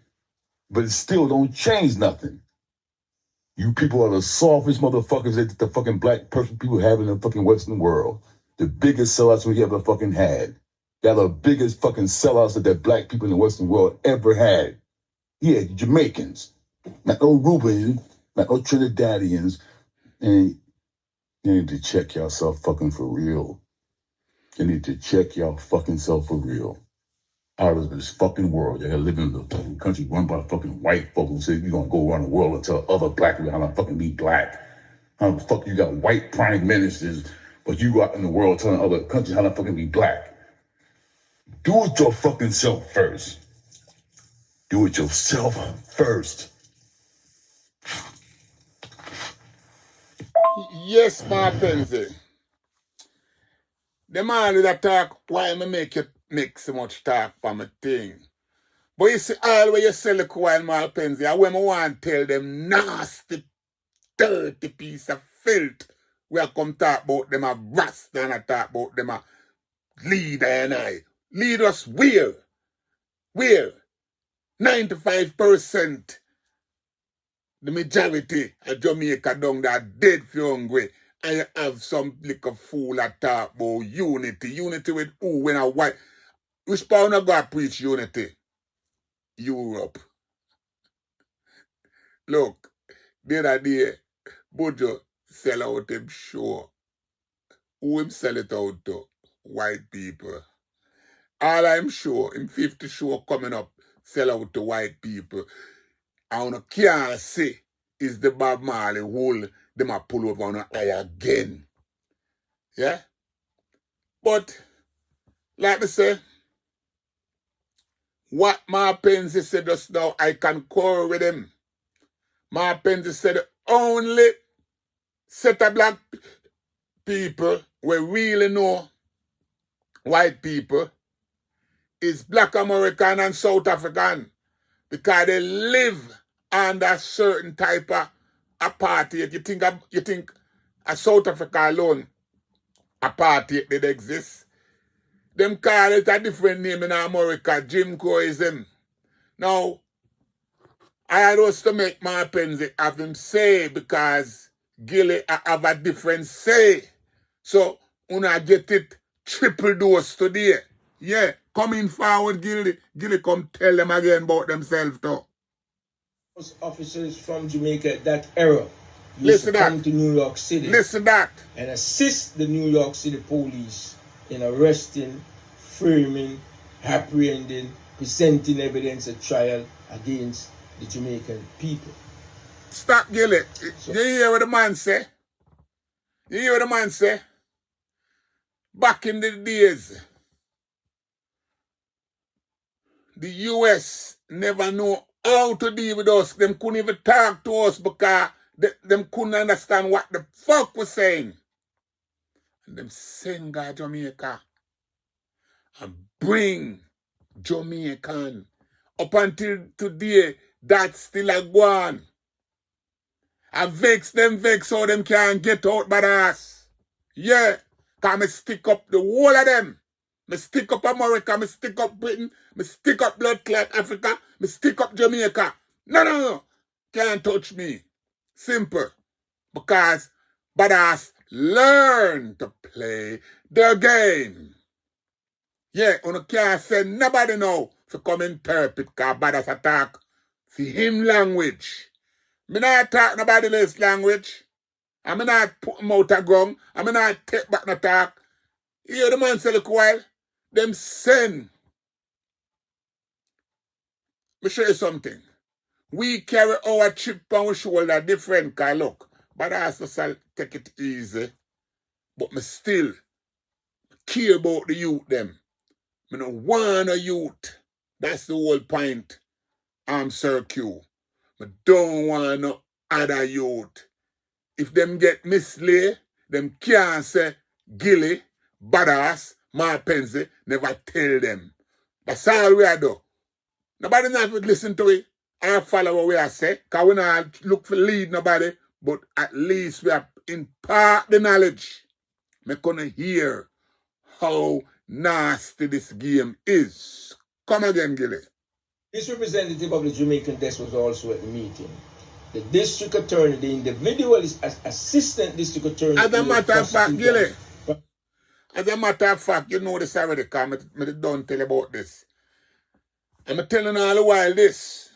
But it still don't change nothing. You people are the softest motherfuckers that the fucking black person people have in the fucking Western world. The biggest sellouts we ever fucking had. They're the biggest fucking sellouts that black people in the Western world ever had. Yeah, Jamaicans. Not no Rubans, not no Trinidadians. And you need to check yourself fucking for real. You need to check your fucking self for real. Out of this fucking world. You gotta live in a fucking country run by fucking white folk who say you're gonna go around the world and tell other black people how to fucking be black. How the fuck you got white prime ministers, but you out in the world telling other countries how to fucking be black. Do it your fucking self first. Do it yourself first. Yes, Marpenze. The man with that talk, why me make so much talk for my thing? But you see, all when you sell the coin, Marpenze, I when I want to tell them nasty, dirty piece of filth, we are come talk about them a Rasta and I talk about them a leader and I. Lead us where? Where? 95%. The majority of Jamaica down there dead for hungry. And you have some little fool that talk about unity. Unity with who? When a white. Which power not go preach unity? Europe. Look, the other day, Bojo sell out him show. Who him sell it out to? White people. All I'm sure, in 50 show coming up, sell out to white people. And I can't say is the Bob Marley hole them a pull over on an eye again. Yeah? But, like I say, what Marpenze said just now, I concur with him. Marpenze said the only set of black people we really know white people is Black American and South African because they live under a certain type of apartheid. You think a South Africa alone apartheid did exist? Them call it a different name in America. Jim Crowism. Now, I had also to make Marpenze have him say because Gilly have a different say. So, I get it triple dose today. Yeah, coming forward, Gilly. Gilly come tell them again about themselves too. Those officers from Jamaica at that era used Listen to that. come to New York City Listen that. and assist the New York City police in arresting, framing, apprehending, presenting evidence at trial against the Jamaican people. Stop, Gilly. You hear what the man say? You hear what the man say? Back in the days, the US never know how to deal with us. Them couldn't even talk to us because them couldn't understand what the fuck we're saying. And them send God Jamaica and bring Jamaican. Up until today, that's still a go on. I vex so them can't get out by the ass. Yeah, because I stick up the whole of them. I stick up America, I stick up Britain, I stick up blood clot Africa, I stick up Jamaica. No. Can't touch me. Simple. Because badass learn to play the game. Yeah, you can't say nobody now to come interpret because badass attack for him language. Me not talk nobody else language. I me not put him out of ground. I me not take back no talk. You hear the man say look while? Them send. Me show you something. We carry our chip on our shoulder different, cause look, but I also take it easy. But me still care about the youth them. Me no want a youth. That's the whole point. I'm Sir Q. Me don't want no other youth. If them get misled, them can't say Gilly, badass, Marpenze, never tell them. That's all we are do. Nobody not would listen to it. I follow what we are say, because we not look for lead nobody, but at least we are impart the knowledge. Me gonna hear how nasty this game is. Come again, Gilly. This representative of the Jamaican desk was also at the meeting. The district attorney, the individual is assistant district attorney. As a matter of fact, Gilly, as a matter of fact, you know this already, because I don't tell you about this. I'm telling all the while this.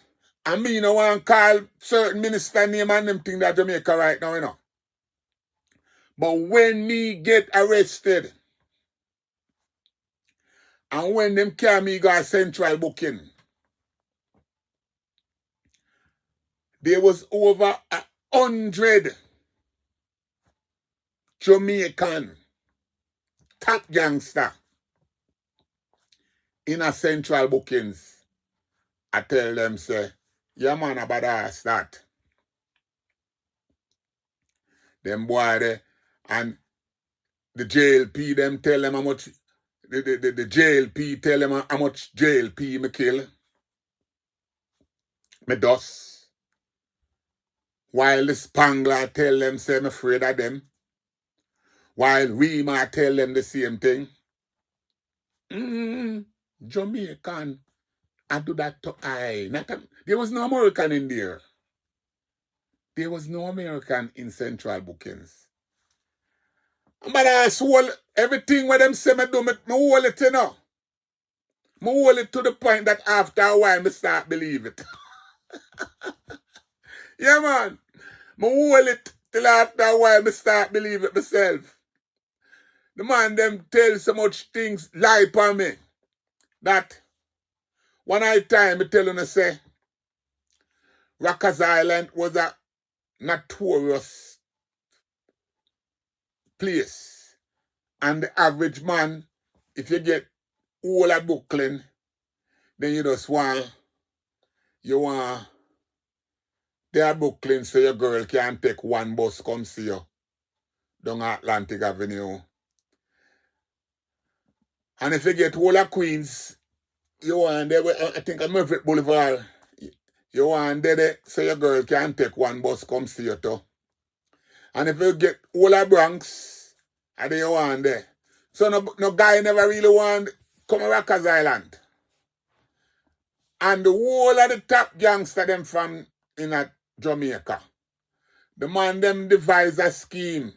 I mean, I want to call certain minister name and them thing that Jamaica right now, you know. But when me get arrested, and when them carry me go central booking, there was over 100 Jamaican top gangster in a central bookings. I tell them, say, yeah man, about ass that. Them boy there, and the JLP, them tell them how much, the JLP tell them how much JLP me kill. Me dust. While the Spangler tell them, say, I'm afraid of them. While Rima tell them the same thing. Jamaican, I do that to I. There was no American in there. There was no American in central bookings. But I swore everything where them say me do, me hold it, you know. Me hold it to the point that after a while, me start believe it. Yeah, man. Me hold it till after a while, me start believe it myself. The man them tell so much things, lie upon me, that one time me tell you, say, Rockers Island was a notorious place. And the average man, if you get all at Brooklyn, then you just want, there at Brooklyn so your girl can take one bus come see you down Atlantic Avenue. And if you get all at Queens, you want there, I think at Maverick Boulevard, you want there so your girl can take one bus come see you too. And if you get all at Bronx, and then you want there. So no guy never really want come to Rockers Island. And the whole of the top gangster them from in Jamaica, the man them devise a scheme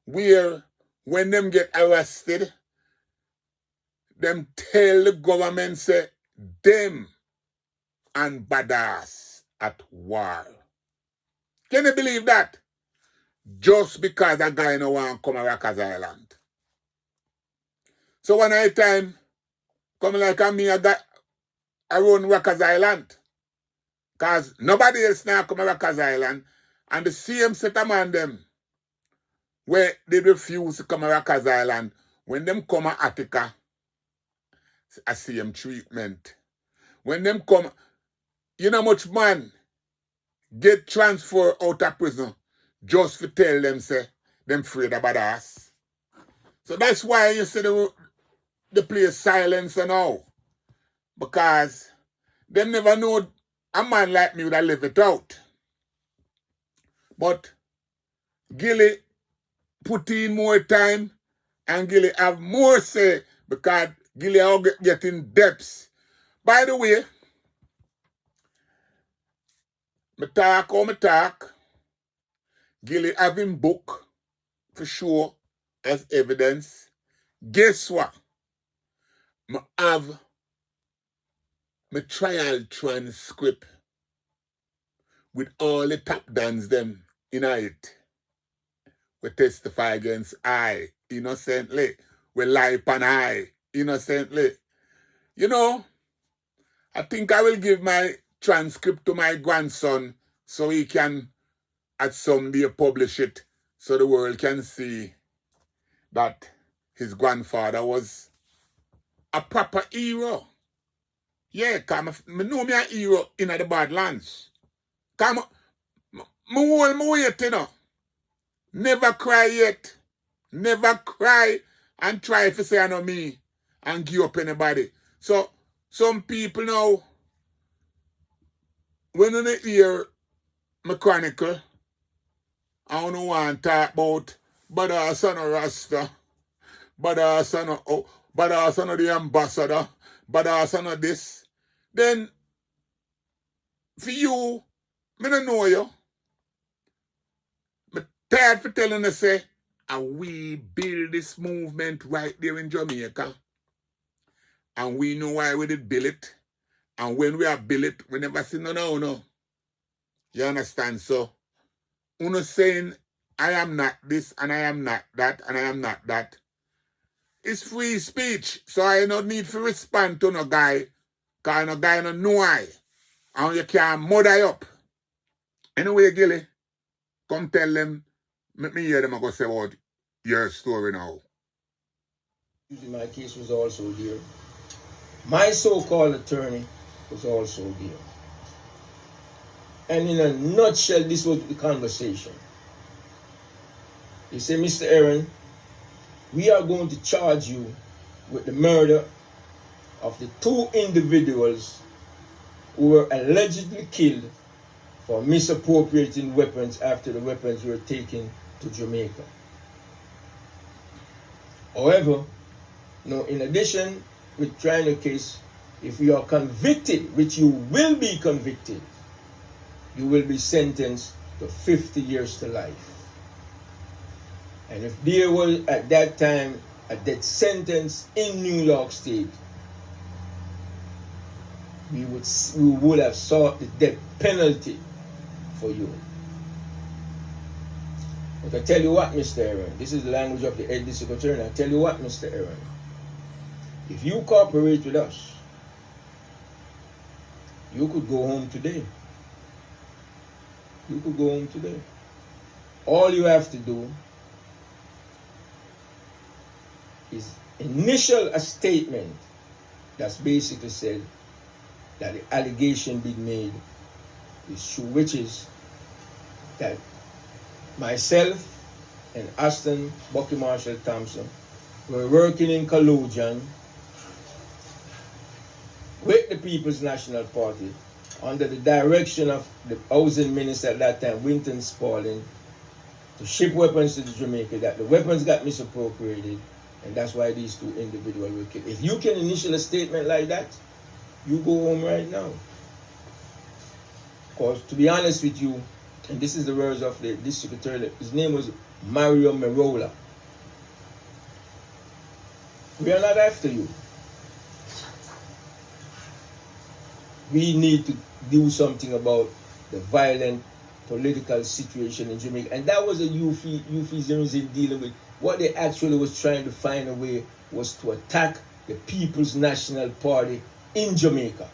where when them get arrested, them tell the government say them and badass at war. Can you believe that? Just because a guy no want come to Rockers Island. So one night time, come like me, I run Rockers Island. Because nobody else now come to Rockers Island. And the same set of man them, where they refuse to come to Rockers Island, when them come to Attica, a same treatment. When them come, you know much man get transferred out of prison just to tell them, say, them afraid about us. So that's why you see the place silence now. Because them never know a man like me would have live it out. But Gilly put in more time and Gilly have more say because Gilly are getting depths. By the way, me talk, Gilly have him book for sure as evidence. Guess what? I have my trial transcript with all the top dons them in it. We testify against I innocently. We lie upon I innocently. You know, I think I will give my transcript to my grandson so he can at some day publish it so the world can see that his grandfather was a proper hero. Yeah, because I know me a hero in the Badlands. Because I hold my weight, you know. Never cry yet. Never cry and try to say I know me and give up anybody. So, some people now, when they hear my chronicle, I don't want to talk about but son of Rasta, but son of the ambassador, but son of this. Then, for you, I don't know you. I'm tired for telling you, say, and we build this movement right there in Jamaica. And we know why we did build it. And when we have built it, we never see no. You understand? So, uno saying, I am not this, and I am not that, and I am not that. It's free speech. So I don't need to respond to no guy, because no guy don't know why. And you can't mother you up. Anyway, Gilly, come tell them, let me hear them go say about your story now. My case was also there. My so-called attorney was also there. And in a nutshell, this was the conversation. He said, Mr. Aaron, we are going to charge you with the murder of the 2 individuals who were allegedly killed for misappropriating weapons after the weapons were taken to Jamaica. However, in addition with trying a case, if you are convicted, which you will be convicted, you will be sentenced to 50 years to life. And if there was at that time a death sentence in New York State, we would have sought the death penalty for you. But I tell you what, Mr. Aaron, this is the language of the head district attorney. I tell you what, Mr. Aaron, if you cooperate with us, you could go home today. You could go home today. All you have to do is initial a statement that's basically said that the allegation being made is true, which is that myself and Aston Bucky Marshall Thompson were working in collusion with the People's National Party under the direction of the housing minister at that time, Winton Spalding, to ship weapons to Jamaica, that the weapons got misappropriated, And that's why these two individuals were killed. If you can initial a statement like that, you go home right now. Because to be honest with you, and this is the words of the district attorney, his name was Mario Merola. We are not after you. We need to do something about the violent political situation in Jamaica. And that was a euphemism in dealing with what they actually was trying to find a way was to attack the People's National Party in Jamaica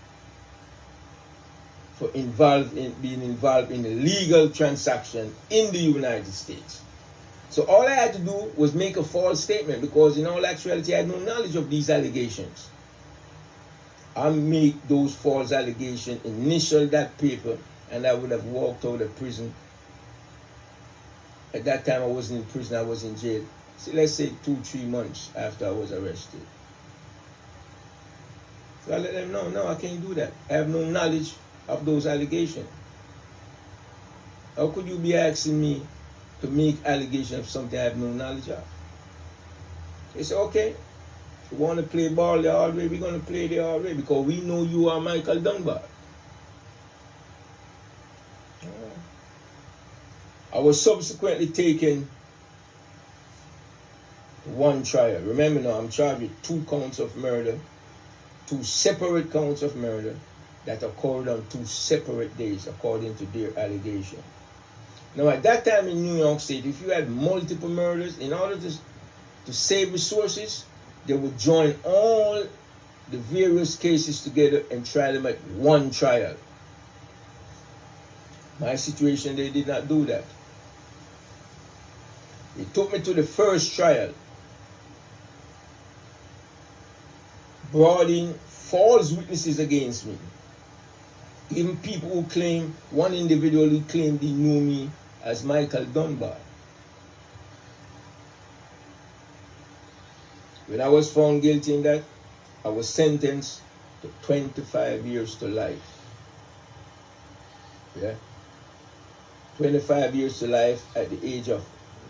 for being involved in a legal transaction in the United States. So all I had to do was make a false statement because in all actuality I had no knowledge of these allegations. I make those false allegations, initial that paper, and I would have walked out of prison. At that time I wasn't in prison, I was in jail. So let's say 2-3 months after I was arrested. So I let them know, no, I can't do that. I have no knowledge of those allegations. How could you be asking me to make allegations of something I have no knowledge of? They said, okay, if you want to play ball the hard way, we're going to play the hard way because we know you are Michael Dunbar. I was subsequently taken to one trial. Remember now, I'm charged with 2 counts of murder, 2 separate counts of murder that occurred on 2 separate days according to their allegation. Now at that time in New York State, if you had multiple murders, in order to save resources, they would join all the various cases together and try them at one trial. My situation, they did not do that. They took me to the first trial, brought in false witnesses against me. Even people who claim, one individual who claimed he knew me as Michael Dunbar. When I was found guilty in that, I was sentenced to 25 years to life. Yeah? 25 years to life at the age of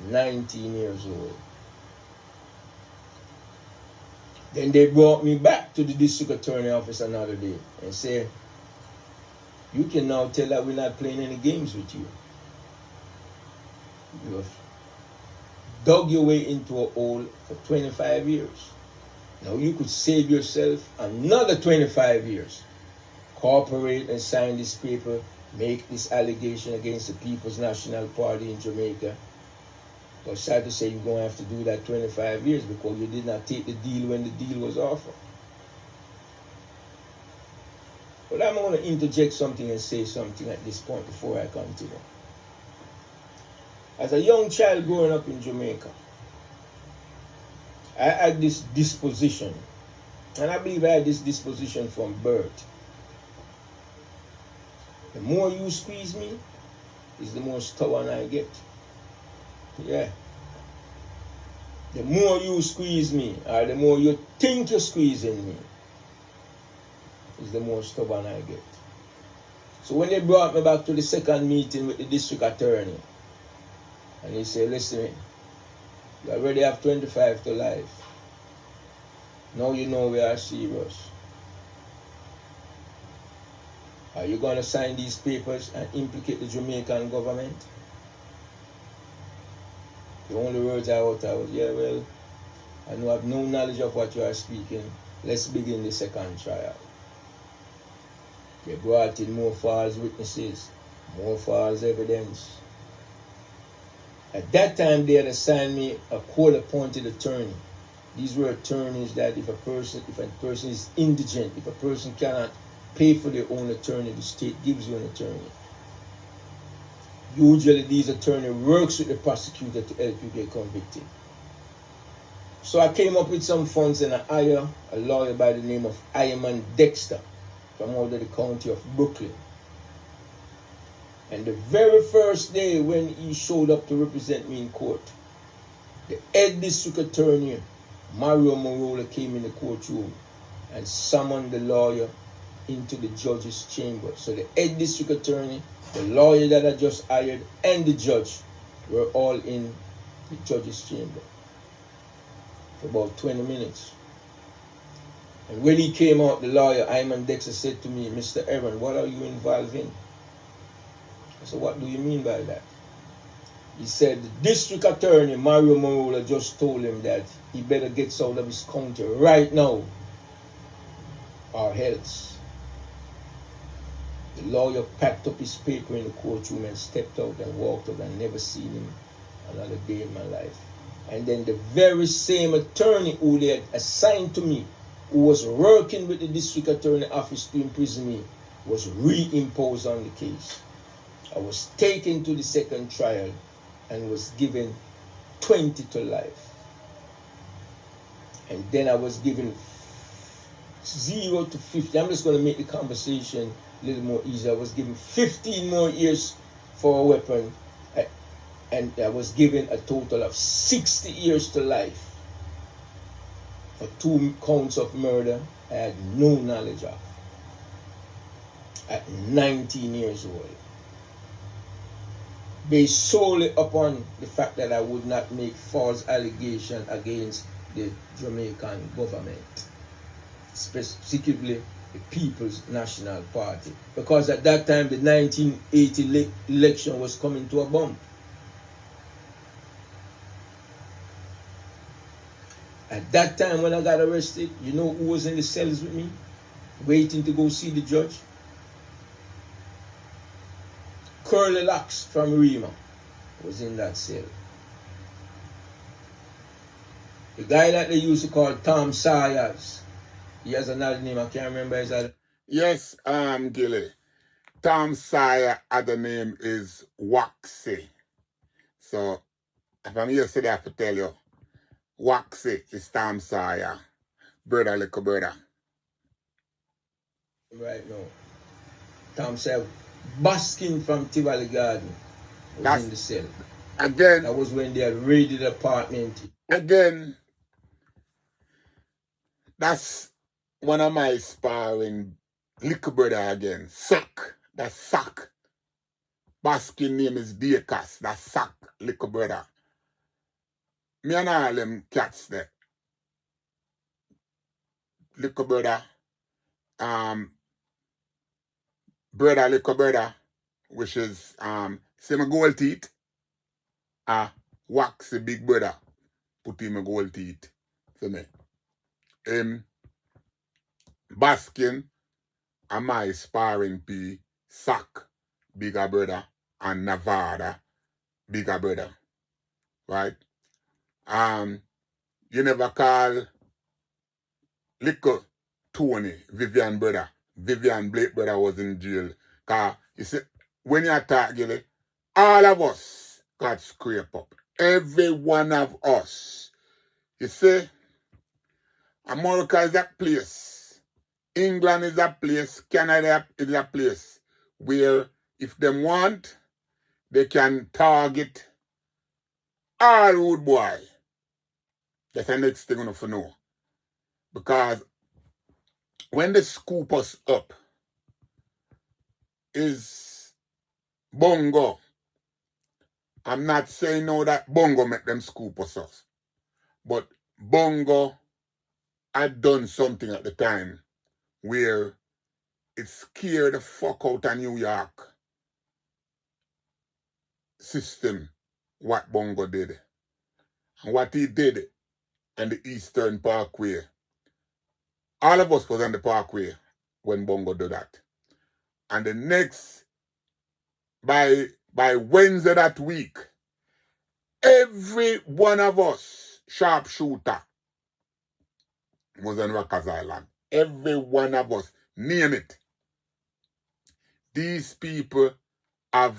19 years old. Then they brought me back to the district attorney office another day and said, you can now tell that we're not playing any games with you. You have dug your way into a hole for 25 years. Now you could save yourself another 25 years. Cooperate and sign this paper, make this allegation against the People's National Party in Jamaica. But sad to say you're going to have to do that 25 years because you did not take the deal when the deal was offered. But I'm going to interject something and say something at this point before I continue. As a young child growing up in Jamaica, I had this disposition, and I believe I had this disposition from birth. The more you squeeze me, is the more stubborn I get. Yeah. The more you squeeze me, or the more you think you're squeezing me, is the more stubborn I get. So when they brought me back to the second meeting with the district attorney, and he said, listen, you already have 25 to life. Now you know we are serious. Are you going to sign these papers and implicate the Jamaican government? The only words I uttered was, yeah, well, I have no knowledge of what you are speaking. Let's begin the second trial. They brought in more false witnesses, more false evidence. At that time, they had assigned me a court-appointed attorney. These were attorneys that if a person is indigent, if a person cannot pay for their own attorney, the state gives you an attorney. Usually, these attorneys works with the prosecutor to help you get convicted. So I came up with some funds and I hired a lawyer by the name of Iman Dexter from out of the county of Brooklyn. And the very first day when he showed up to represent me in court, the head district attorney, Mario Morola, came in the courtroom and summoned the lawyer into the judge's chamber. So the head district attorney, the lawyer that I just hired, and the judge were all in the judge's chamber. for about 20 minutes. And when he came out, the lawyer, Iman Dexter, said to me, Mr. Aaron, what are you involved in? I said, what do you mean by that? He said, the district attorney, Mario Morola, just told him that he better get out of his county right now, or else. The lawyer packed up his paper in the courtroom and stepped out and walked out and never seen him another day in my life. And then the very same attorney who they had assigned to me, who was working with the district attorney office to imprison me, was reimposed on the case. I was taken to the second trial and was given 20 to life. And then I was given 0 to 50. I'm just going to make the conversation a little more easy. I was given 15 more years for a weapon, and I was given a total of 60 years to life for 2 counts of murder I had no knowledge of at 19 years old, based solely upon the fact that I would not make false allegations against the Jamaican government, specifically the People's National Party, because at that time the 1980 election was coming to a bump. At that time when I got arrested, you know who was in the cells with me, waiting to go see the judge? Curly Locks from Rima was in that cell. The guy that they used to call Tom Sayers, he has another name, I can't remember his other. Yes, Gilly. Tom Sawyer other name is Waxy. So if I'm here today, I have to tell you, Waxy is Tom Sawyer, brother, little brother. Right now. Tom Sayers, basking from Tivoli Garden, was in the cell. Again. That was when they had raided the apartment. Again, that's one of my sparring little brother again. Sock. That's Sock. Basking name is Dacus. That's Sock, little brother. Me and all them cats there. Little brother. Brother, little brother, which is same gold teeth. Wax the big brother. Put him a gold teeth for me. Baskin and my sparring P, Sock, bigger brother, and Nevada, bigger brother. Right? You never call little Tony, Vivian brother. Vivian Blake brother was in jail. Cause you see, when you attack Gilly, all of us got scrape up. Every one of us. You see, America is a place. England is a place. Canada is a place where if them want, they can target all rude boy. That's the next thing you have to know. Because when they scoop us up, is Bongo. I'm not saying now that Bongo make them scoop us up. But Bongo had done something at the time where it scared the fuck out of New York system what Bongo did. And what he did on the Eastern Parkway. All of us was on the Parkway when Bongo did that. And the next, by Wednesday that week, every one of us, sharpshooter, was on Rockers Island. Every one of us, name it. These people have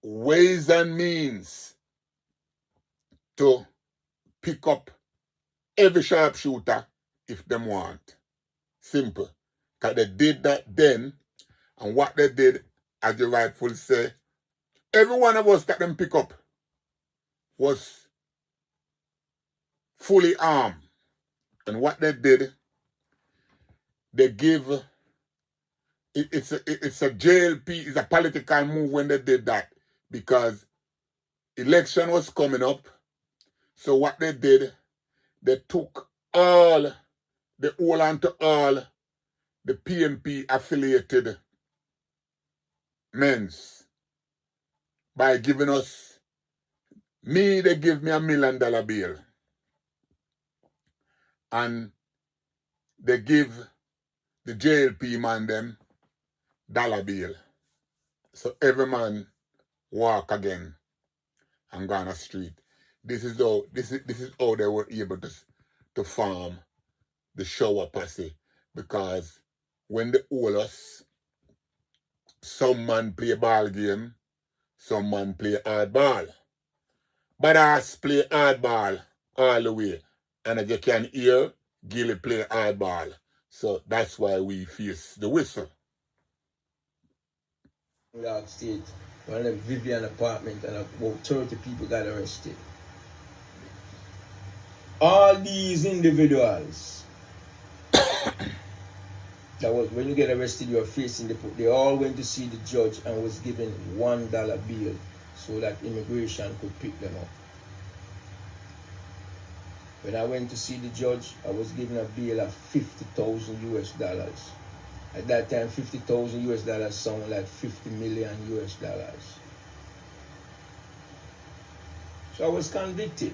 ways and means to pick up every sharpshooter if them want. Simple. Because they did that then, and what they did, as you rightfully say, every one of us that them pick up was fully armed. And what they did, they give, it's a JLP, it's a political move when they did that, because election was coming up. So what they did, they took all, they hold on to all the PNP affiliated men's by giving us, they give me $1 million bill. And they give the JLP man them dollar bill. So every man walk again and go on the street. This is how they were able to form the shower posse, because when they hold us, some man play ball game, some man play hard ball. But us play hard ball all the way. And as you can hear, Gilly play hard ball. So that's why we face the whistle. York State, one of the Vivian apartment, and about 30 people got arrested. All these individuals, that was when you get arrested, you are facing they all went to see the judge and was given $1 bill so that immigration could pick them up. When I went to see the judge, I was given a bill of $50,000 US. At that time, $50,000 US sounded like $50 million US. So I was convicted.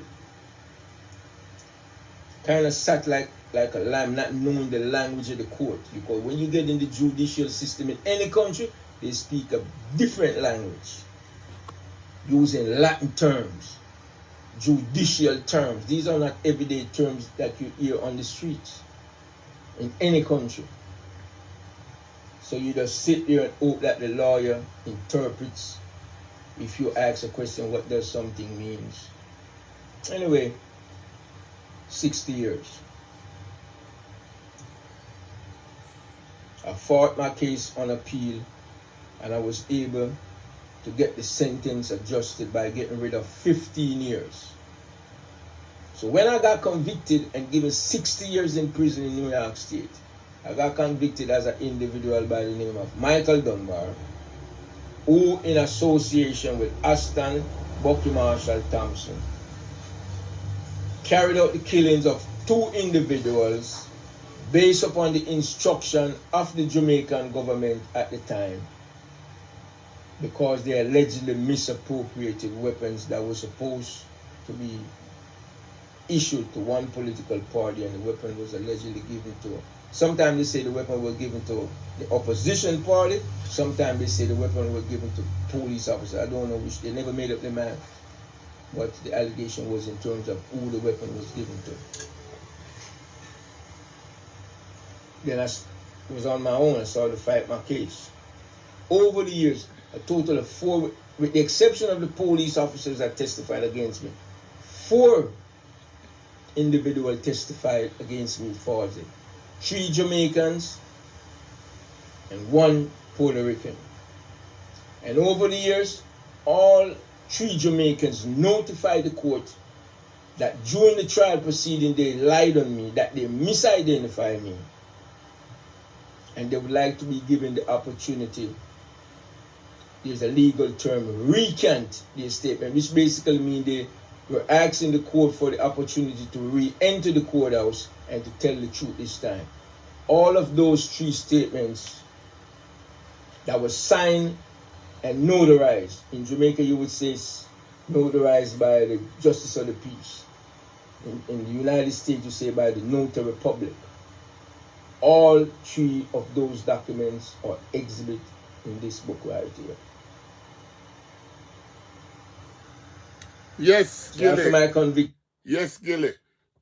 Kind of sat like a lamb, not knowing the language of the court. Because when you get in the judicial system in any country, they speak a different language, using Latin terms, judicial terms. These are not everyday terms that you hear on the streets in any country. So you just sit there and hope that the lawyer interprets. If you ask a question, what does something means? Anyway, 60 years. I fought my case on appeal, and I was able to get the sentence adjusted by getting rid of 15 years. So when I got convicted and given 60 years in prison in New York State, I got convicted as an individual by the name of Michael Dunbar, who in association with Aston Bucky Marshall Thompson carried out the killings of 2 individuals based upon the instruction of the Jamaican government at the time, because they allegedly misappropriated weapons that were supposed to be issued to one political party, and the weapon was allegedly given to, sometimes they say the weapon was given to the opposition party, sometimes they say the weapon was given to police officers. I don't know which, they never made up their mind what the allegation was in terms of who the weapon was given to. Then I was on my own and started to fight my case. Over the years, a total of 4, with the exception of the police officers that testified against me, 4 individuals testified against me falsely. 3 Jamaicans and 1 Puerto Rican. And over the years, all 3 Jamaicans notified the court that during the trial proceeding they lied on me, that they misidentified me, and they would like to be given the opportunity, there's a legal term, recant their statement, which basically means they were asking the court for the opportunity to re-enter the courthouse and to tell the truth this time. All of those 3 statements that were signed and notarized. In Jamaica, you would say notarized by the Justice of the Peace. In the United States, you say by the Notary Public. All 3 of those documents are exhibit in this book right here. Yes, Gilly. After my conviction. Yes, Gilly.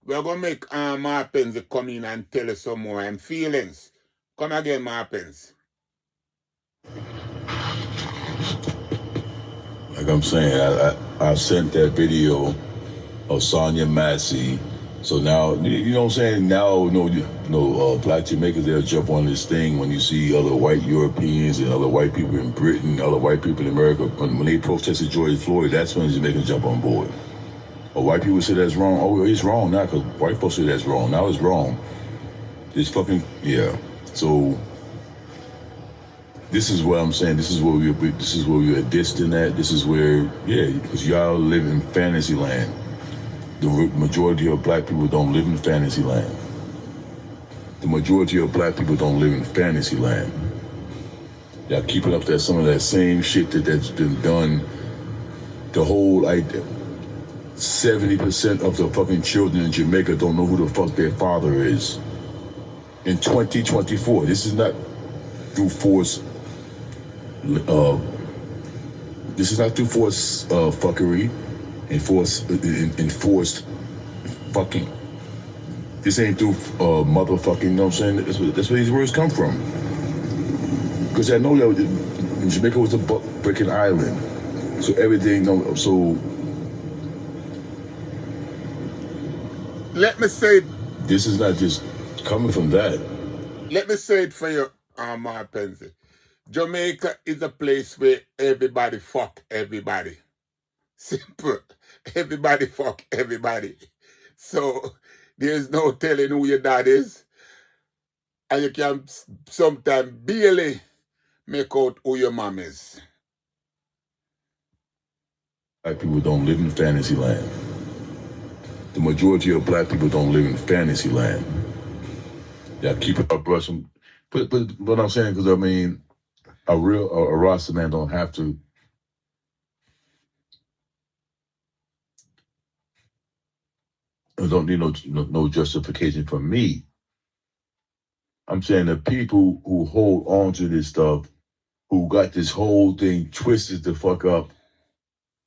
We're going to make Marpenze come in and tell us some more and feelings. Come again, Marpenze. Like I'm saying, I sent that video of Sonia Massey. So now, you know what I'm saying? Now, black Jamaicans, they'll jump on this thing when you see other white Europeans and other white people in Britain, other white people in America. When they protested George Floyd, that's when Jamaicans jump on board. Or white people say that's wrong. Oh, it's wrong now because white folks say that's wrong. Now it's wrong. It's fucking, yeah. So This is what I'm saying. This is where we are distant at. This is where, yeah, because y'all live in fantasy land. The majority of black people don't live in fantasy land. The majority of black people don't live in fantasy land. Y'all keeping up some of that same shit that's been done. The whole, like, 70% of the fucking children in Jamaica don't know who the fuck their father is. In 2024, this is not through force. This is not through force fuckery, enforced fucking. This ain't through motherfucking. You know what I'm saying? That's where these words come from. Because I know that Jamaica was a breaking island, so everything. So Let me say it. this is not just coming from that. Let me say it for you, Marpenze. Jamaica is a place where everybody fuck everybody. Simple. Everybody fuck everybody. So there's no telling who your dad is. And you can sometimes barely make out who your mom is. Black people don't live in fantasy land. The majority of black people don't live in fantasy land. Y'all keep it up, brush. But what I'm saying, because I mean, a Rasta man don't have to. I don't need no justification from me. I'm saying the people who hold on to this stuff, who got this whole thing twisted the fuck up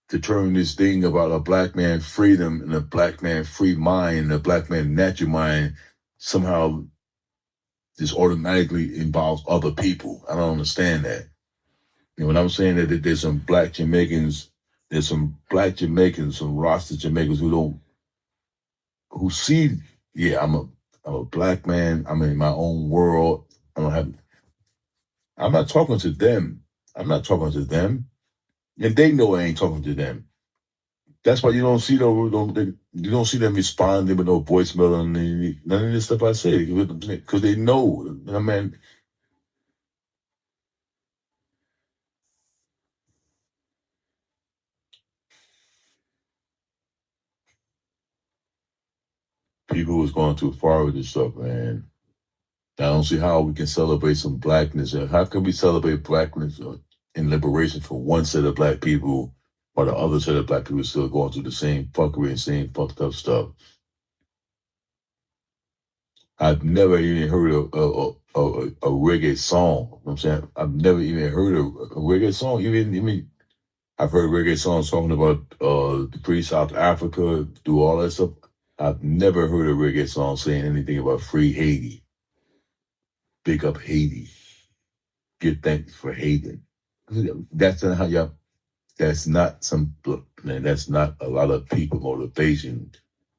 to turn this thing about a black man freedom and a black man free mind and a black man natural mind, somehow this automatically involves other people. I don't understand that. You know, when I'm saying that there's some black Jamaicans, some Rasta Jamaicans who see, yeah, I'm a black man. I'm in my own world. I'm not talking to them. And they know I ain't talking to them. That's why you don't see them responding with no voicemail and none of this stuff I say, because they know. I mean, people was going too far with this stuff, man. I don't see how we can celebrate some blackness. How can we celebrate blackness and liberation for one set of black people, while the other set of black people is still going through the same fuckery and same fucked up stuff? I've never even heard a reggae song. You know what I'm saying? I've never even heard a reggae song. I've heard reggae songs talking about the free South Africa, do all that stuff. I've never heard a reggae song saying anything about free Haiti. Big up Haiti. Give thanks for Haiti. That's not how y'all. That's not a lot of people motivation.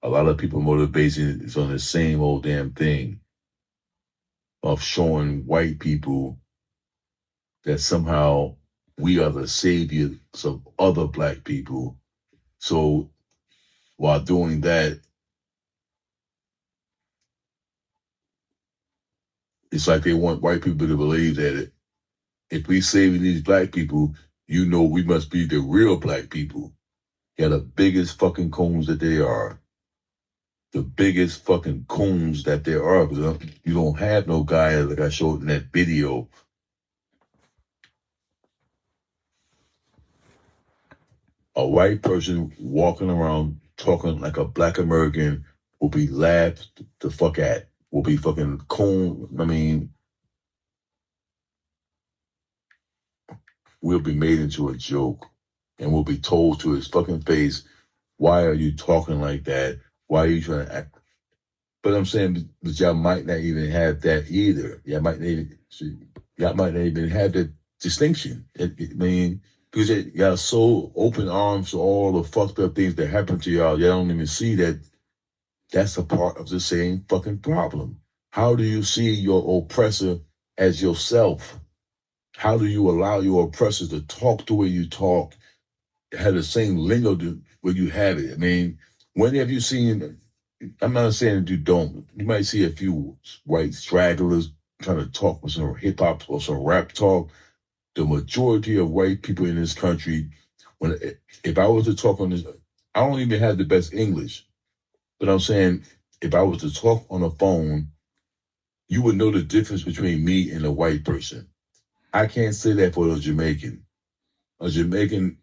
A lot of people motivation is on the same old damn thing of showing white people that somehow we are the saviors of other black people. So while doing that, it's like they want white people to believe that if we saving these black people, we must be the real black people. Yeah, the biggest fucking coons that they are. The biggest fucking coons that there are. Because you don't have no guy like I showed in that video. A white person walking around talking like a black American will be laughed the fuck at. Will be fucking coon. I mean, we'll be made into a joke. And we'll be told to his fucking face, why are you talking like that? Why are you trying to act? But I'm saying, but y'all might not even have that either. Y'all might not even have that distinction. I mean, because y'all so open arms to all the fucked up things that happen to y'all. Y'all don't even see that that's a part of the same fucking problem. How do you see your oppressor as yourself? How do you allow your oppressors to talk the way you talk, have the same lingo where you have it? I mean, when have you seen, I'm not saying that you don't, you might see a few white stragglers trying to talk with some hip hop or some rap talk, the majority of white people in this country, if I was to talk on this, I don't even have the best English, but I'm saying if I was to talk on the phone, you would know the difference between me and a white person. I can't say that for a Jamaican. A Jamaican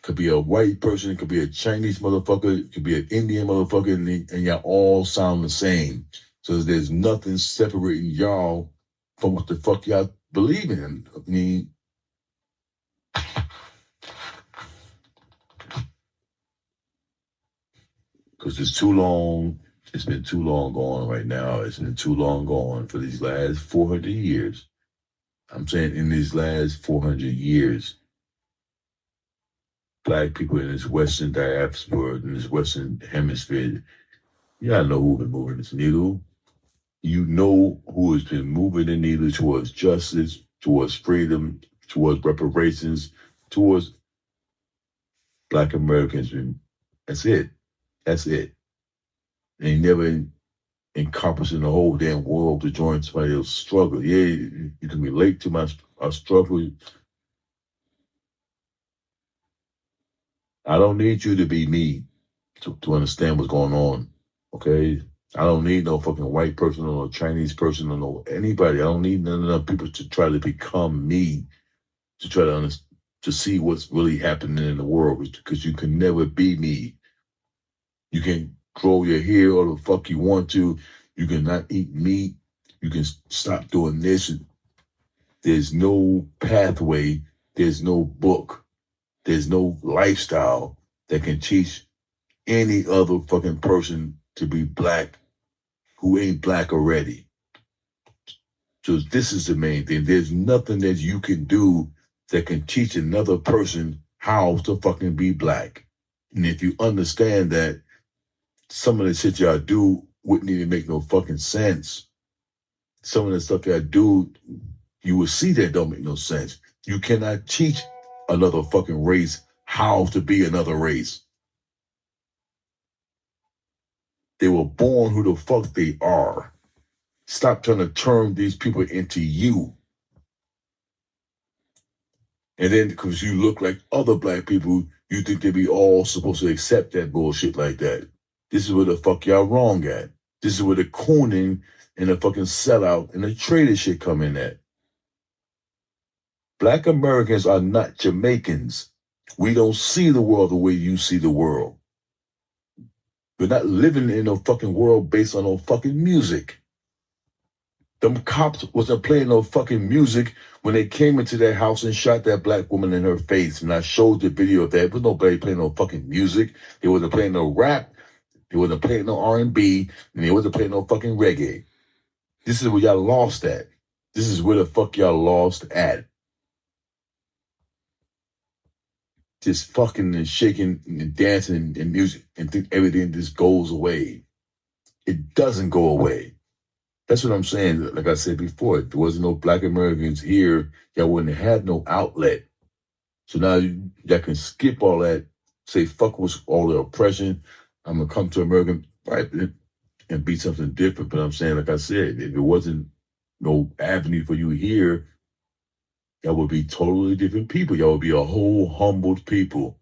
could be a white person, it could be a Chinese motherfucker, it could be an Indian motherfucker, and y'all all sound the same. So there's nothing separating y'all from what the fuck y'all believe in. I mean, because it's too long. It's been too long gone right now. It's been too long gone for these last 400 years. I'm saying in these last 400 years, black people in this Western diaspora, in this Western hemisphere, y'all know who's been moving this needle. You know who has been moving the needle towards justice, towards freedom, towards reparations, towards black Americans. That's it. That's it. They never encompassing the whole damn world to join somebody else's struggle. Yeah, you can relate to our struggle. I don't need you to be me to understand what's going on, okay? I don't need no fucking white person or no Chinese person or no anybody. I don't need none of them people to try to become me, to try to see what's really happening in the world, because you can never be me. You can grow your hair or the fuck you want to. You can not eat meat. You can stop doing this. There's no pathway. There's no book. There's no lifestyle that can teach any other fucking person to be black who ain't black already. So this is the main thing. There's nothing that you can do that can teach another person how to fucking be black. And if you understand that, some of the shit y'all do wouldn't even make no fucking sense. Some of the stuff y'all do, you will see that don't make no sense. You cannot teach another fucking race how to be another race. They were born who the fuck they are. Stop trying to turn these people into you. And then because you look like other black people, you think they be all supposed to accept that bullshit like that. This is where the fuck y'all wrong at. This is where the cooning and the fucking sellout and the traitor shit come in at. Black Americans are not Jamaicans. We don't see the world the way you see the world. We're not living in no fucking world based on no fucking music. Them cops wasn't playing no fucking music when they came into their house and shot that black woman in her face. And I showed the video of that. There was nobody playing no fucking music. They wasn't playing no rap. They wasn't playing no R&B. And they wasn't playing no fucking reggae. This is where y'all lost at. This is where the fuck y'all lost at. Just fucking and shaking and dancing and music and think everything just goes away. It doesn't go away. That's what I'm saying. Like I said before, if there wasn't no black Americans here, y'all wouldn't have had no outlet. So now y'all can skip all that, say fuck with all the oppression. I'm gonna come to America right, and be something different. But I'm saying, like I said, if it wasn't no avenue for you here, y'all would be totally different people. Y'all would be a whole humbled people.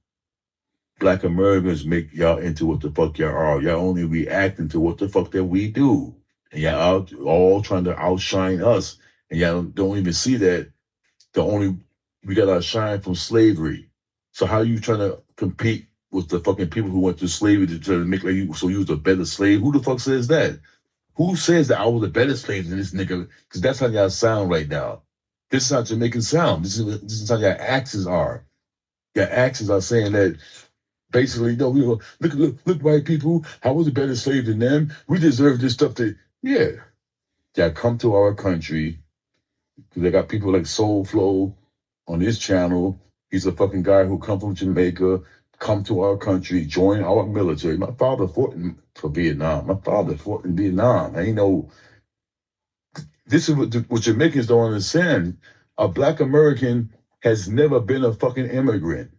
Black Americans make y'all into what the fuck y'all are. Y'all only reacting to what the fuck that we do. And y'all out, all trying to outshine us. And y'all don't even see that we got our shine from slavery. So how you trying to compete with the fucking people who went to slavery to try to make like you, so you was a better slave? Who the fuck says that? Who says that I was a better slave than this nigga? Because that's how y'all sound right now. This is how Jamaican sound. This is how your axes are. Your axes are saying that basically, no, look, white people, I was a better slave than them. We deserve this stuff yeah. Y'all come to our country, because they got people like Soul Flow on this channel. He's a fucking guy who come from Jamaica, come to our country, join our military. My father fought for Vietnam. My father fought in Vietnam. I ain't know. This is what Jamaicans don't understand. A black American has never been a fucking immigrant.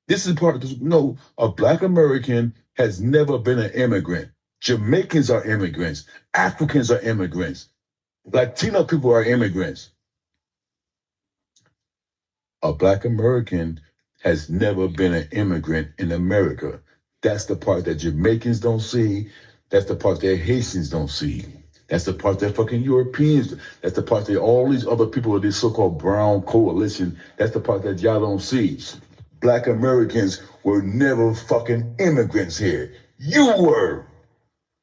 This is part of this. No, a black American has never been an immigrant. Jamaicans are immigrants. Africans are immigrants. Latino people are immigrants. A black American has never been an immigrant in America. That's the part that Jamaicans don't see. That's the part that Haitians don't see. That's the part that fucking Europeans, that's the part that all these other people of this so-called brown coalition, that's the part that y'all don't see. Black Americans were never fucking immigrants here. You were.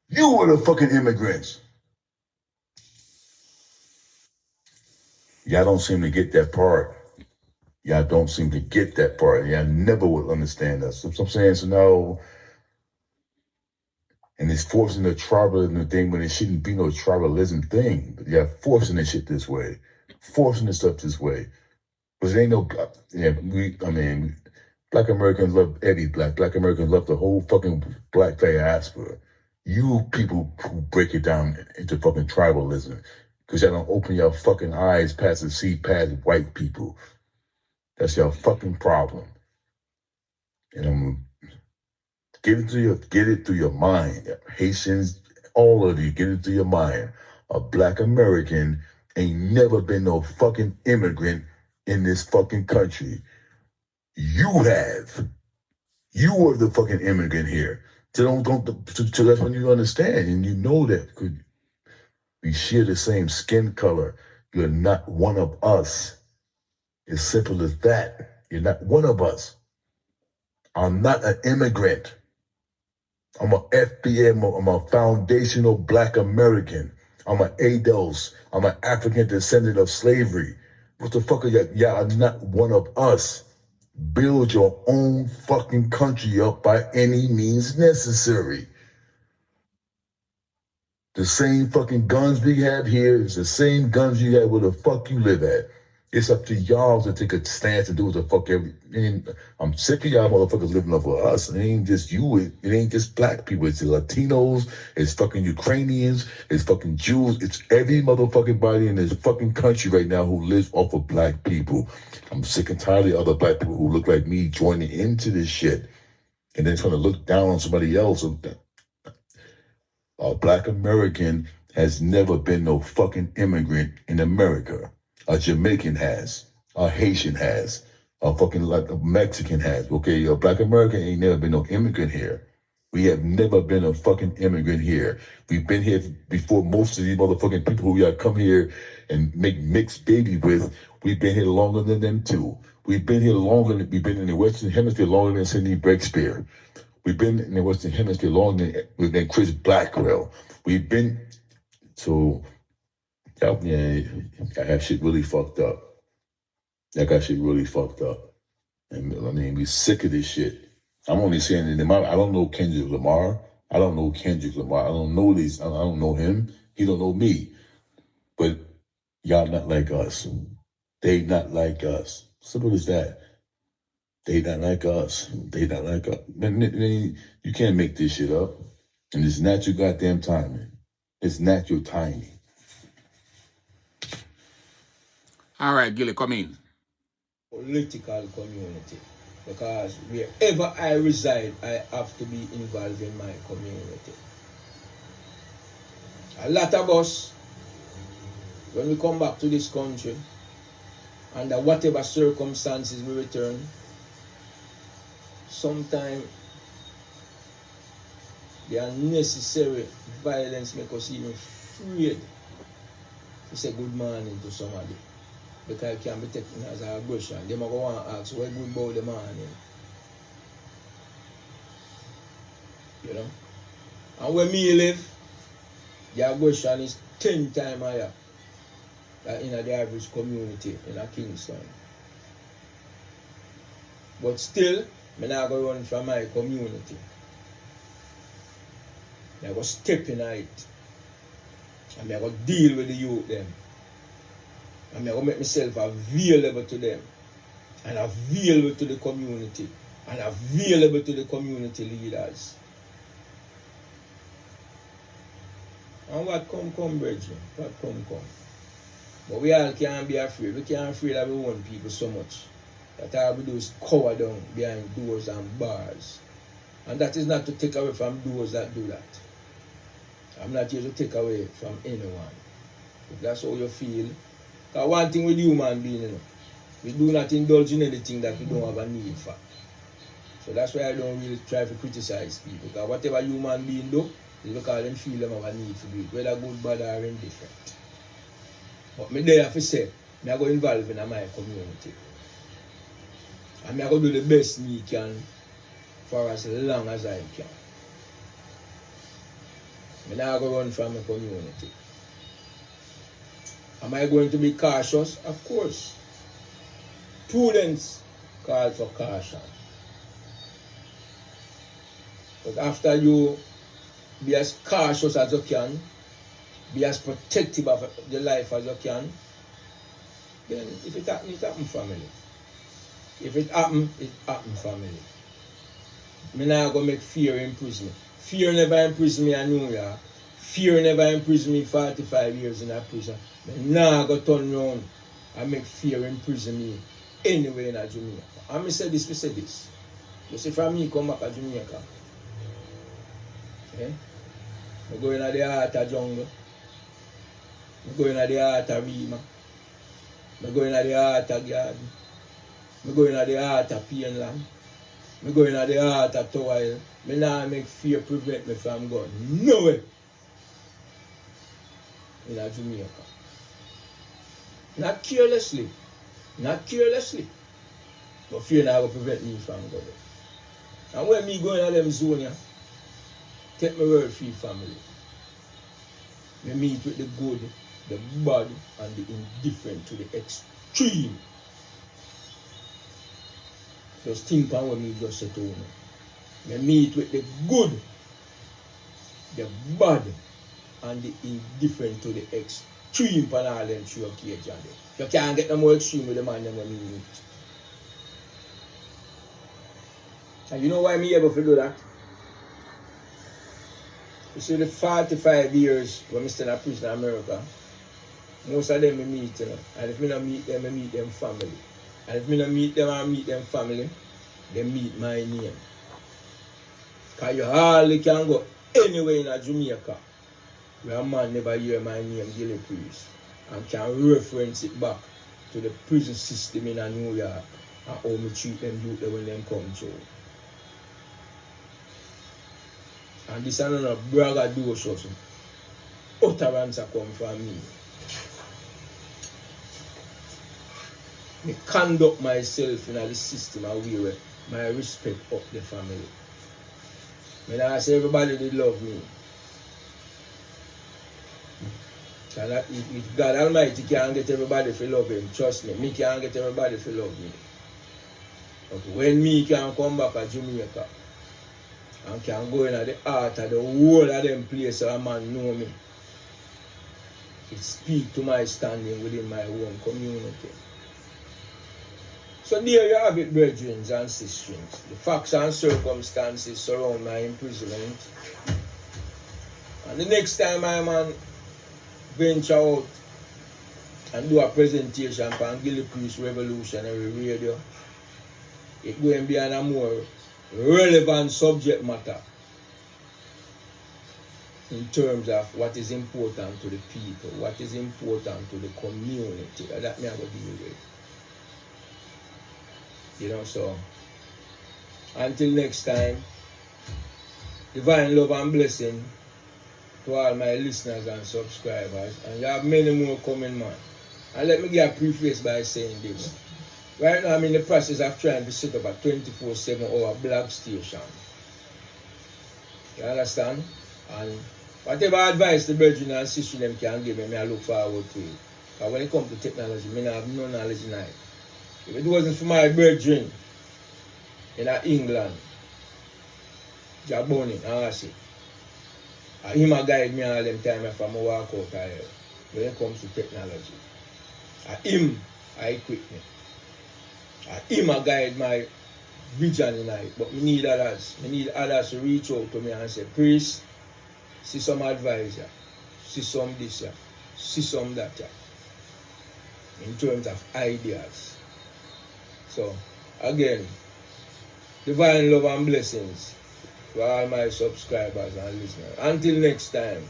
You were the fucking immigrants. Y'all don't seem to get that part. Y'all don't seem to get that part. Y'all never will understand us. So I'm saying, so now, and it's forcing the tribalism thing when it shouldn't be no tribalism thing. But y'all forcing this shit this way, forcing this stuff this way. Because there ain't no, black Americans love every black. Black Americans love the whole fucking black diaspora. You people who break it down into fucking tribalism, because y'all don't open your fucking eyes past and see past white people. That's your fucking problem. And I'm get it through your mind. Haitians, all of you, get it through your mind. A black American ain't never been no fucking immigrant in this fucking country. You have. You were the fucking immigrant here. So that's when you understand and you know that we share the same skin color. You're not one of us. As simple as that. You're not one of us. I'm not an immigrant. I'm an FBA. I'm a foundational black American. I'm an ADOS. I'm an African descendant of slavery. What the fuck are y'all? Y'all are not one of us. Build your own fucking country up by any means necessary. The same fucking guns we have here is the same guns you have where the fuck you live at. It's up to y'all to take a stance and do what the fuck I'm sick of y'all motherfuckers living up for us. It ain't just you. It ain't just black people. It's the Latinos. It's fucking Ukrainians. It's fucking Jews. It's every motherfucking body in this fucking country right now who lives off of black people. I'm sick and tired of other black people who look like me joining into this shit and then trying to look down on somebody else. A black American has never been no fucking immigrant in America. A Jamaican has. A Haitian has. A fucking like a Mexican has. Okay, a black American ain't never been no immigrant here. We have never been a fucking immigrant here. We've been here before most of these motherfucking people who y'all come here and make mixed baby with. We've been here longer than them too. We've been here longer than, we've been in the Western Hemisphere longer than Sidney Breakspear. We've been in the Western Hemisphere longer than Chris Blackwell. We've been, so, yeah, I have shit really fucked up. I got shit really fucked up. And I mean, we sick of this shit. I'm only saying that I don't know Kendrick Lamar. I don't know Kendrick Lamar. I don't know these. I don't know him. He don't know me. But y'all not like us. They not like us. Simple as that. They not like us. They not like us. You can't make this shit up. And it's not your goddamn timing. It's not your timing. All right, Gilly, come in. Political community. Because wherever I reside, I have to be involved in my community. A lot of us, when we come back to this country, under whatever circumstances we return, sometimes the unnecessary violence makes us even afraid to say good morning to somebody. Because it can be taken as an aggression. They might go and ask, what good about the morning? You know? And where me live, the aggression is 10 times higher than in the average community in a Kingston. But still, I'm not going to run from my community. I'm going to step in it. And I'm going to deal with the youth them. And I'm going to make myself available to them. And available to the community. And available to the community leaders. And what come, brethren. What come. But we all can't be afraid. We can't afraid of our own people so much. That all we do is cover down behind doors and bars. And that is not to take away from those that do that. I'm not here to take away from anyone. If that's how you feel. Because one thing with human being, you know, We do not indulge in anything that we don't have a need for. So that's why I don't really try to criticize people. Because whatever human being do, is because them feel them have a need to do it, whether good, bad, or indifferent. But me there have to say, I go involve in my community. And I go do the best me can for as long as I can. I now go run from my community. Am I going to be cautious? Of course. Prudence calls for caution. But after you be as cautious as you can, be as protective of your life as you can, then if it happens, it happens, family. If it happens, family. Me now go make fear imprison me. Fear never imprisoned me in New York. Fear never imprisoned me 45 years in a prison. Me now go turn around and make fear imprison me anywhere in Jamaica. And me say this, You see, from me come back to Jamaica. Okay? I go in the heart of jungle. I go in the heart of Rima. I go in the heart of garden. I go in the heart of Painland. I go in the heart of Toil. I now make fear prevent me from going nowhere in Jamaica. Not carelessly. But fear now will prevent me from going. And when me go in them zone, take my word for family. Me meet with the good, the bad, and the indifferent to the extreme. Just think on what me just said to you. Me meet with the good, the bad, and the indifferent to the extreme pan all them through a cage and them. You can't get no more extreme with the man than when me meet. And you know why me able to do that? You see the 45 years when I stand in prison in America, most of them I meet, and if I don't meet them, I meet them family. And if I don't meet them, I meet them family, they meet my name. Because you hardly can go anywhere in Jamaica where a man never hear my name, Gillie Priest, and can reference it back to the prison system in New York and how me treat them youth when them come through. And this is another braggadocious utterance come from me. I conduct myself in the system a way where my respect up the family. When I say everybody they love me. And if God Almighty can't get everybody to love him, trust me can't get everybody to love me. But when me can come back to Jamaica and can go in at the heart of the whole of them place where a man know me, it speaks to my standing within my own community. So there you have it, brethren and sisters. The facts and circumstances surround my imprisonment. And the next time I man venture out and do a presentation on Gillie Priest Revolutionary Radio, it going to be on a more relevant subject matter in terms of what is important to the people, what is important to the community. That me I go deal with. You know, so until next time, divine love and blessing to all my listeners and subscribers. And you have many more coming, man. And let me get a preface by saying this. Right now I'm in the process of trying to set up a 24/7-hour blog station. You understand? And whatever advice the brethren and sisters them can give me, I look forward to it. But when it comes to technology, I have no knowledge in it. If it wasn't for my brethren in England, JahBunny, I see. Him a guide me all them time if I walk out here when it comes to technology. Him I equip me. Him a guide my vision in it. But we need others. We need others to reach out to me and say, Priest, see some advice here. See some this here. See some that here. In terms of ideas. So, again, divine love and blessings to all my subscribers and listeners. Until next time,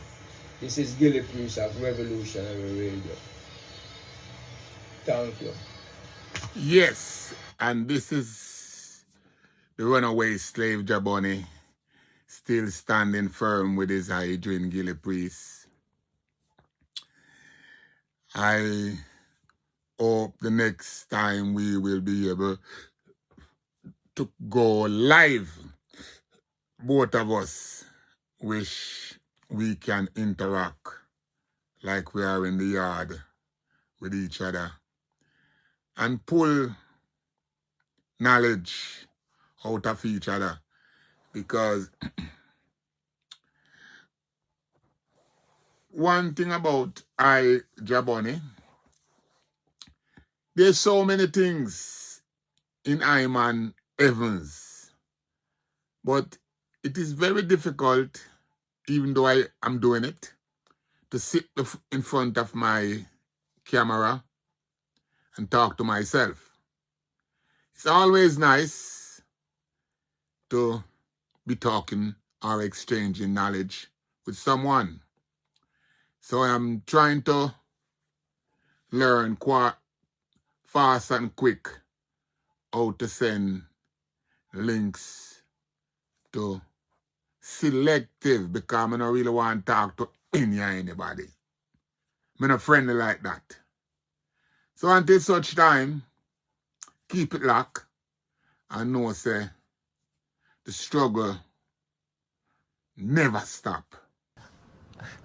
this is Gillie Priest of Revolutionary Radio. Thank you. Yes, and this is the runaway slave JahBunny, still standing firm with his Adrian Gillie priest. I hope the next time we will be able to go live. Both of us wish we can interact like we are in the yard with each other and pull knowledge out of each other, because one thing about JahBunny, there's so many things in man Evans, but it is very difficult, even though I am doing it, to sit in front of my camera and talk to myself. It's always nice to be talking or exchanging knowledge with someone. So I'm trying to learn quite fast and quick how to send links to selective, because I don't really want to talk to anybody. I'm not friendly like that. So until such time, keep it locked and know, say, the struggle never stop.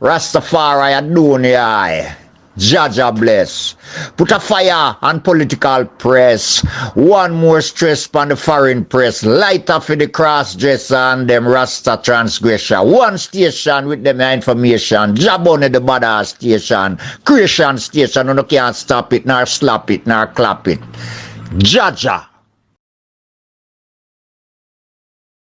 Rastafari Adonai. Jaja bless. Put a fire on political press. One more stress on the foreign press. Light up for the cross-dresser and them Rasta transgressor. One station with them information. JahBunny the badass station. Creation station. You can't stop it, nor slap it, nor clap it. Jaja.